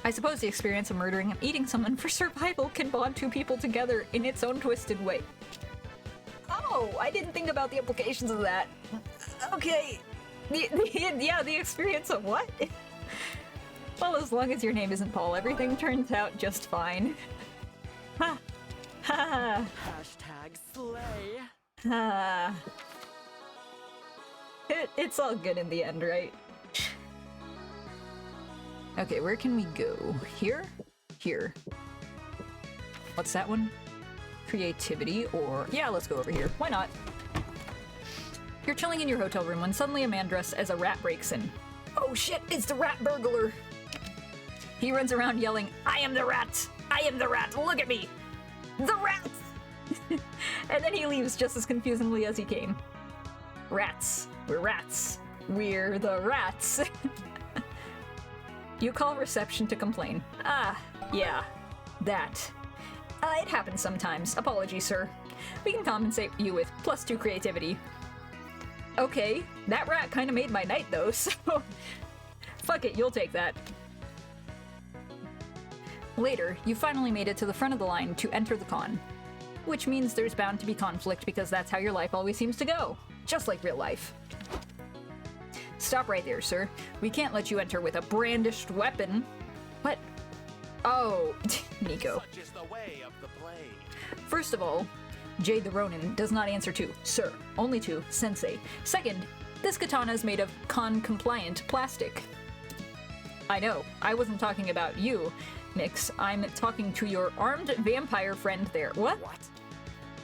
I suppose the experience of murdering and eating someone for survival can bond two people together in its own twisted way. Oh, I didn't think about the implications of that. Okay. The experience of what? Well, as long as your name isn't Paul, everything turns out just fine. Ha! Ha! Hashtag slay. Ha! It's all good in the end, right? Okay, where can we go? Here? Here. What's that one? Creativity or... Yeah, let's go over here. Why not? You're chilling in your hotel room when suddenly a man dressed as a rat breaks in. Oh shit, it's the rat burglar! He runs around yelling, I am the rat! I am the rat! Look at me! The rat! And then he leaves just as confusingly as he came. Rats. We're rats. We're the rats. You call reception to complain. Ah, yeah. That. It happens sometimes. Apologies, sir. We can compensate you with +2 creativity. Okay, that rat kinda made my night though, so... Fuck it, you'll take that. Later, you finally made it to the front of the line to enter the con. Which means there's bound to be conflict because that's how your life always seems to go. Just like real life. Stop right there, sir. We can't let you enter with a brandished weapon. What? Oh, Nico. Such is the way of the blade. First of all, Jade the Ronin does not answer to sir, only to sensei. Second, this katana is made of con-compliant plastic. I know, I wasn't talking about you, Nix. I'm talking to your armed vampire friend there. What?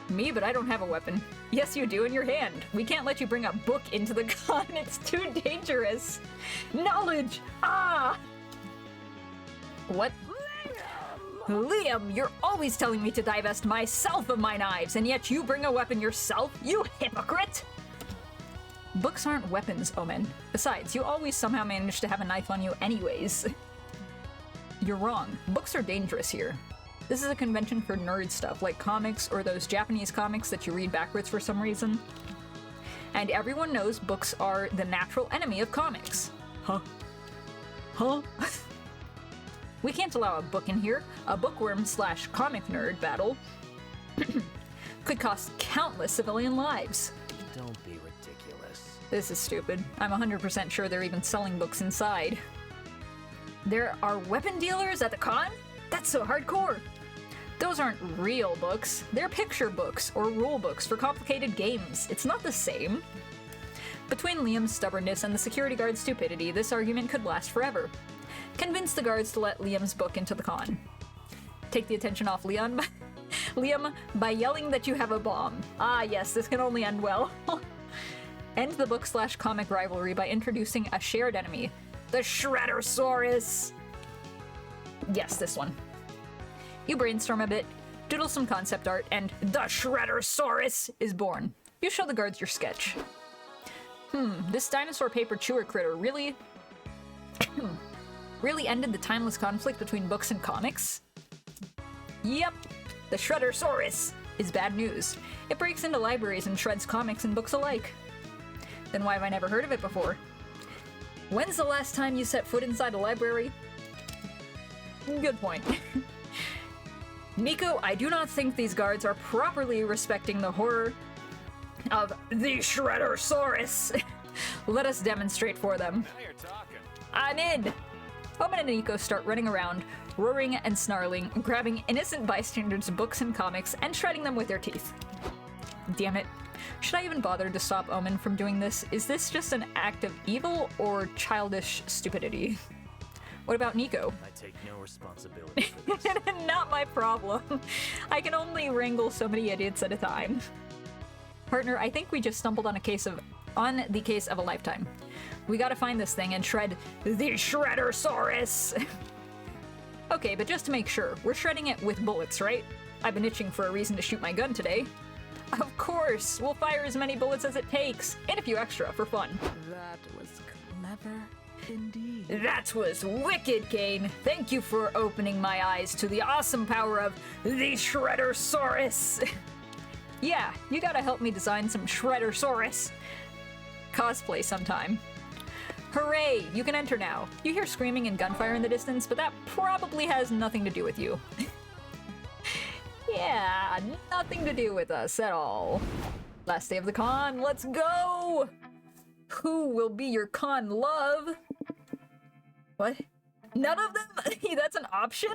Me, but I don't have a weapon. Yes, you do in your hand. We can't let you bring a book into the con. It's too dangerous. Knowledge! Ah! What? Liam, you're always telling me to divest myself of my knives, and yet you bring a weapon yourself? You hypocrite! Books aren't weapons, Omen. Besides, you always somehow manage to have a knife on you anyways. You're wrong. Books are dangerous here. This is a convention for nerd stuff, like comics or those Japanese comics that you read backwards for some reason. And everyone knows books are the natural enemy of comics. Huh? Huh? We can't allow a book in here. A bookworm/comic nerd battle could cost countless civilian lives. Don't be ridiculous. This is stupid. I'm 100% sure they're even selling books inside. There are weapon dealers at the con? That's so hardcore! Those aren't real books. They're picture books or rule books for complicated games. It's not the same. Between Liam's stubbornness and the security guard's stupidity, this argument could last forever. Convince the guards to let Liam's book into the con. Take the attention off Liam by yelling that you have a bomb. Ah yes, this can only end well. End the book/comic rivalry by introducing a shared enemy. The Shreddersaurus! Yes, this one. You brainstorm a bit, doodle some concept art, and the Shreddersaurus is born. You show the guards your sketch. This dinosaur paper chewer critter really... Really ended the timeless conflict between books and comics? Yep, the Shreddersaurus is bad news. It breaks into libraries and shreds comics and books alike. Then why have I never heard of it before? When's the last time you set foot inside a library? Good point. Nico, I do not think these guards are properly respecting the horror of the Shreddersaurus. Let us demonstrate for them. Now you're talking. I'm in! Omen and Nico start running around, roaring and snarling, grabbing innocent bystanders' books and comics, and shredding them with their teeth. Damn it. Should I even bother to stop Omen from doing this? Is this just an act of evil or childish stupidity? What about Nico? I take no responsibility for this. Not my problem. I can only wrangle so many idiots at a time. Partner, I think we just stumbled on the case of a lifetime. We gotta find this thing and shred the Shreddersaurus! Okay, but just to make sure, we're shredding it with bullets, right? I've been itching for a reason to shoot my gun today. Of course! We'll fire as many bullets as it takes, and a few extra for fun. That was clever indeed. That was wicked, Kane! Thank you for opening my eyes to the awesome power of the Shreddersaurus! Yeah, you gotta help me design some Shreddersaurus cosplay sometime. Hooray! You can enter now. You hear screaming and gunfire in the distance, but that probably has nothing to do with you. Yeah, nothing to do with us at all. Last day of the con, let's go! Who will be your con love? What? None of them? That's an option?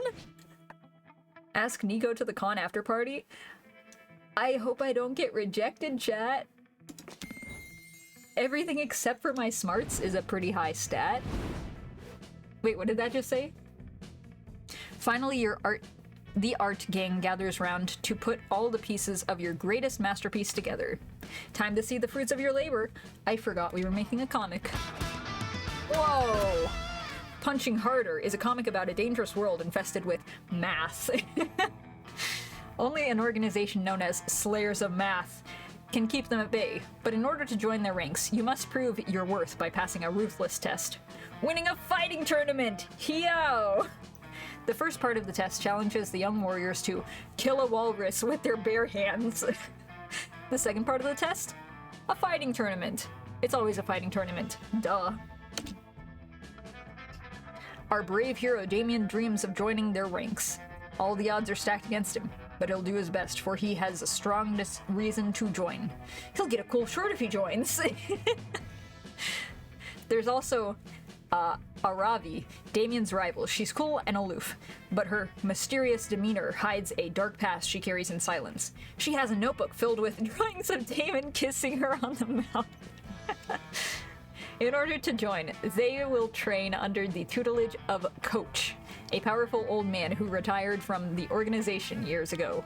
Ask Nico to the con after party? I hope I don't get rejected, chat. Everything except for my smarts is a pretty high stat. Wait, what did that just say? Finally, the art gang gathers round to put all the pieces of your greatest masterpiece together. Time to see the fruits of your labor. I forgot we were making a comic. Whoa! Punching Harder is a comic about a dangerous world infested with math. Only an organization known as Slayers of Math can keep them at bay, but in order to join their ranks, you must prove your worth by passing a ruthless test. Winning a fighting tournament! Yo! The first part of the test challenges the young warriors to kill a walrus with their bare hands. The second part of the test? A fighting tournament. It's always a fighting tournament. Duh. Our brave hero Damien dreams of joining their ranks. All the odds are stacked against him, but he'll do his best, for he has the strongest reason to join. He'll get a cool shirt if he joins. There's also Aravi, Damien's rival. She's cool and aloof, but her mysterious demeanor hides a dark past she carries in silence. She has a notebook filled with drawings of Damien kissing her on the mouth. In order to join, they will train under the tutelage of Coach, a powerful old man who retired from the organization years ago.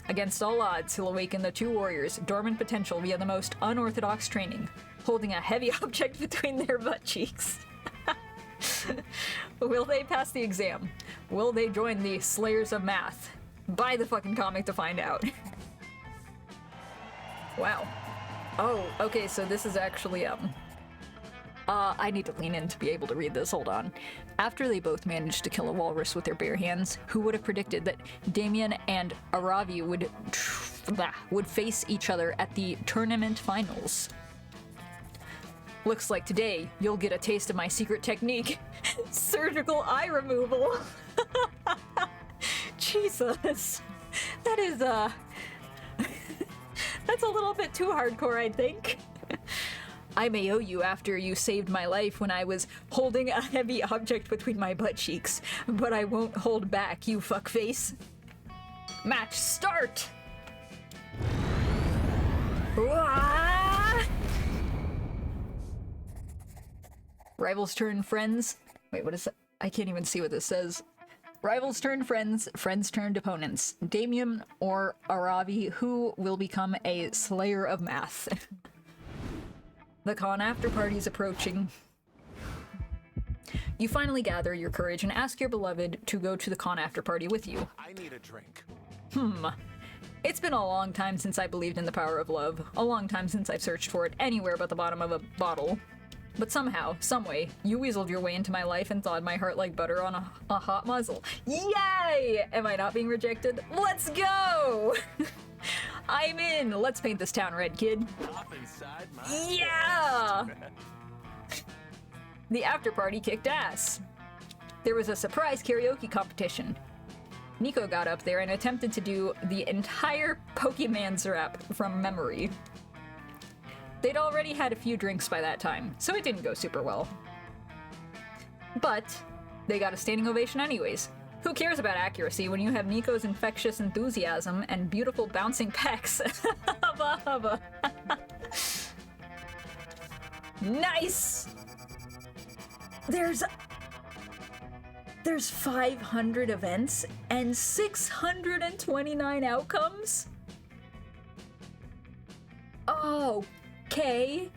Against all odds, he'll awaken the two warriors' dormant potential via the most unorthodox training, holding a heavy object between their butt cheeks. Will they pass the exam? Will they join the Slayers of Math? Buy the fucking comic to find out. Wow. Oh, okay, so this is actually, I need to lean in to be able to read this, hold on. After they both managed to kill a walrus with their bare hands, who would have predicted that Damien and Aravi would face each other at the tournament finals? Looks like today you'll get a taste of my secret technique. Surgical eye removal. Jesus. That is, that's a little bit too hardcore, I think. I may owe you after you saved my life when I was holding a heavy object between my butt cheeks, but I won't hold back, you fuckface. Match start! Wah! Rivals turn friends. Wait, what is that? I can't even see what this says. Rivals turn friends, friends turned opponents. Damien or Aravi, who will become a Slayer of Math? The con after party's approaching. You finally gather your courage and ask your beloved to go to the con after party with you. I need a drink. It's been a long time since I believed in the power of love. A long time since I've searched for it anywhere but the bottom of a bottle. But somehow, someway, you weaseled your way into my life and thawed my heart like butter on a hot muzzle. Yay! Am I not being rejected? Let's go! I'm in! Let's paint this town red, kid. Hop inside my Yeah! The after party kicked ass. There was a surprise karaoke competition. Nico got up there and attempted to do the entire Pokemon's rap from memory. They'd already had a few drinks by that time, so it didn't go super well. But they got a standing ovation anyways. Who cares about accuracy when you have Nico's infectious enthusiasm and beautiful bouncing pecs? Hubba hubba. Nice! There's 500 events and 629 outcomes? Okay.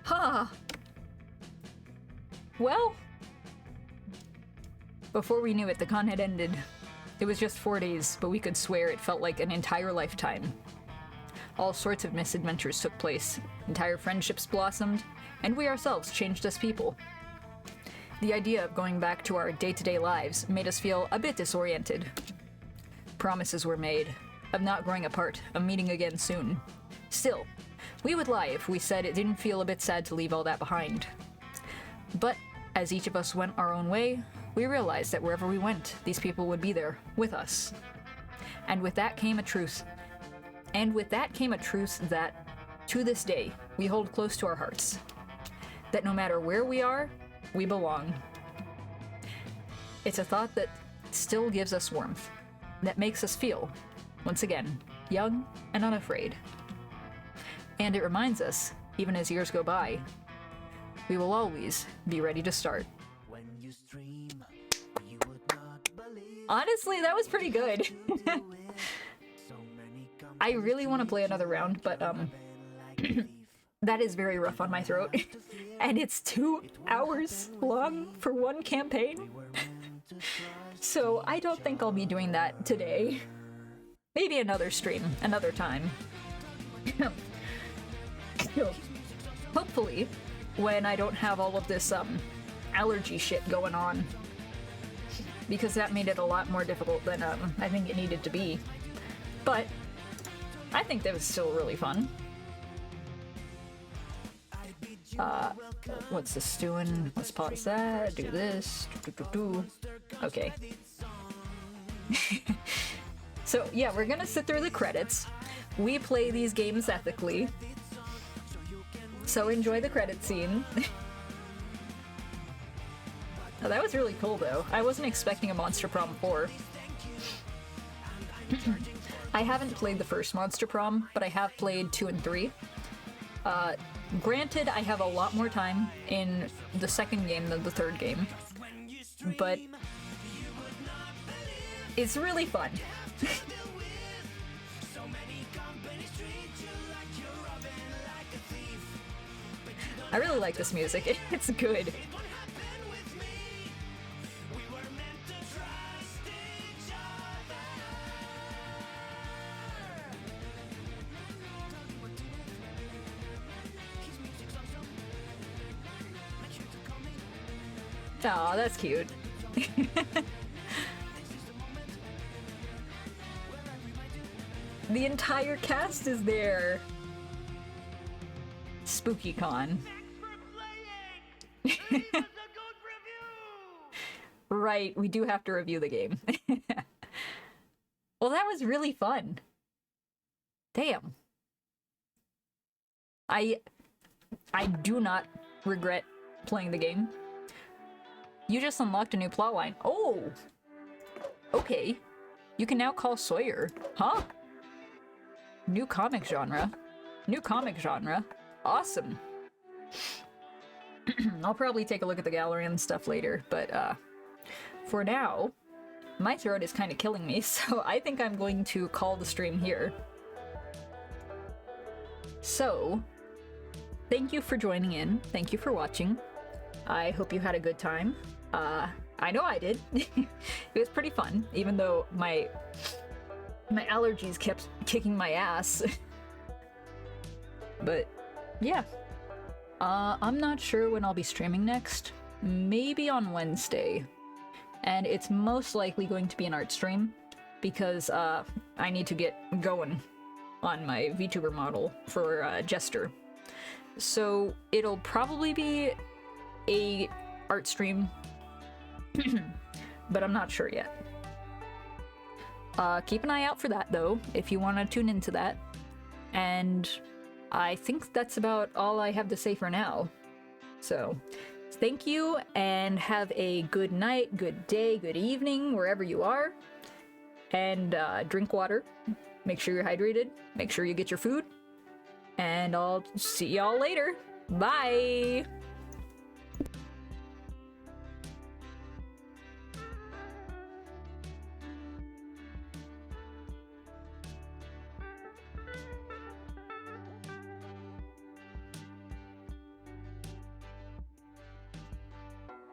Huh. Well, before we knew it, the con had ended. It was just 4 days, but we could swear it felt like an entire lifetime. All sorts of misadventures took place, entire friendships blossomed, and we ourselves changed as people. The idea of going back to our day-to-day lives made us feel a bit disoriented. Promises were made, of not growing apart, of meeting again soon. Still, we would lie if we said it didn't feel a bit sad to leave all that behind. But as each of us went our own way, we realized that wherever we went, these people would be there, with us. And with that came a truth. That, to this day, we hold close to our hearts. That no matter where we are, we belong. It's a thought that still gives us warmth, that makes us feel, once again, young and unafraid. And it reminds us, even as years go by, we will always be ready to start. When you stream, you would not believe Honestly, that was pretty good. so many I really want to play another round, but that is very rough on my throat. And it's 2 hours long for one campaign. So I don't think I'll be doing that today. Maybe another stream, another time. Hopefully, when I don't have all of this allergy shit going on. Because that made it a lot more difficult than I think it needed to be. But I think that was still really fun. What's this doing? Let's pause that, do this, Okay. So yeah, we're gonna sit through the credits. We play these games ethically. So enjoy the credit scene. Oh, that was really cool though. I wasn't expecting a Monster Prom 4. I haven't played the first Monster Prom, but I have played 2 and 3. Granted, I have a lot more time in the second game than the third game, but it's really fun. I really like this music. It's good. Aw, that's cute. The entire cast is there. SpookyCon. Right, we do have to review the game. Well, that was really fun. Damn. I do not regret playing the game. You just unlocked a new plotline. Oh! Okay. You can now call Sawyer. Huh? New comic genre. New comic genre. Awesome. I'll probably take a look at the gallery and stuff later, but for now, my throat is kind of killing me, so I think I'm going to call the stream here. So, thank you for joining in. Thank you for watching. I hope you had a good time. I know I did. It was pretty fun, even though my allergies kept kicking my ass. But yeah, I'm not sure when I'll be streaming next. Maybe on Wednesday. And it's most likely going to be an art stream because I need to get going on my VTuber model for Jester. So it'll probably be a art stream, but I'm not sure yet. Keep an eye out for that though, if you want to tune into that. And I think that's about all I have to say for now. So, thank you, and have a good night, good day, good evening, wherever you are. And drink water. Make sure you're hydrated. Make sure you get your food. And I'll see y'all later. Bye!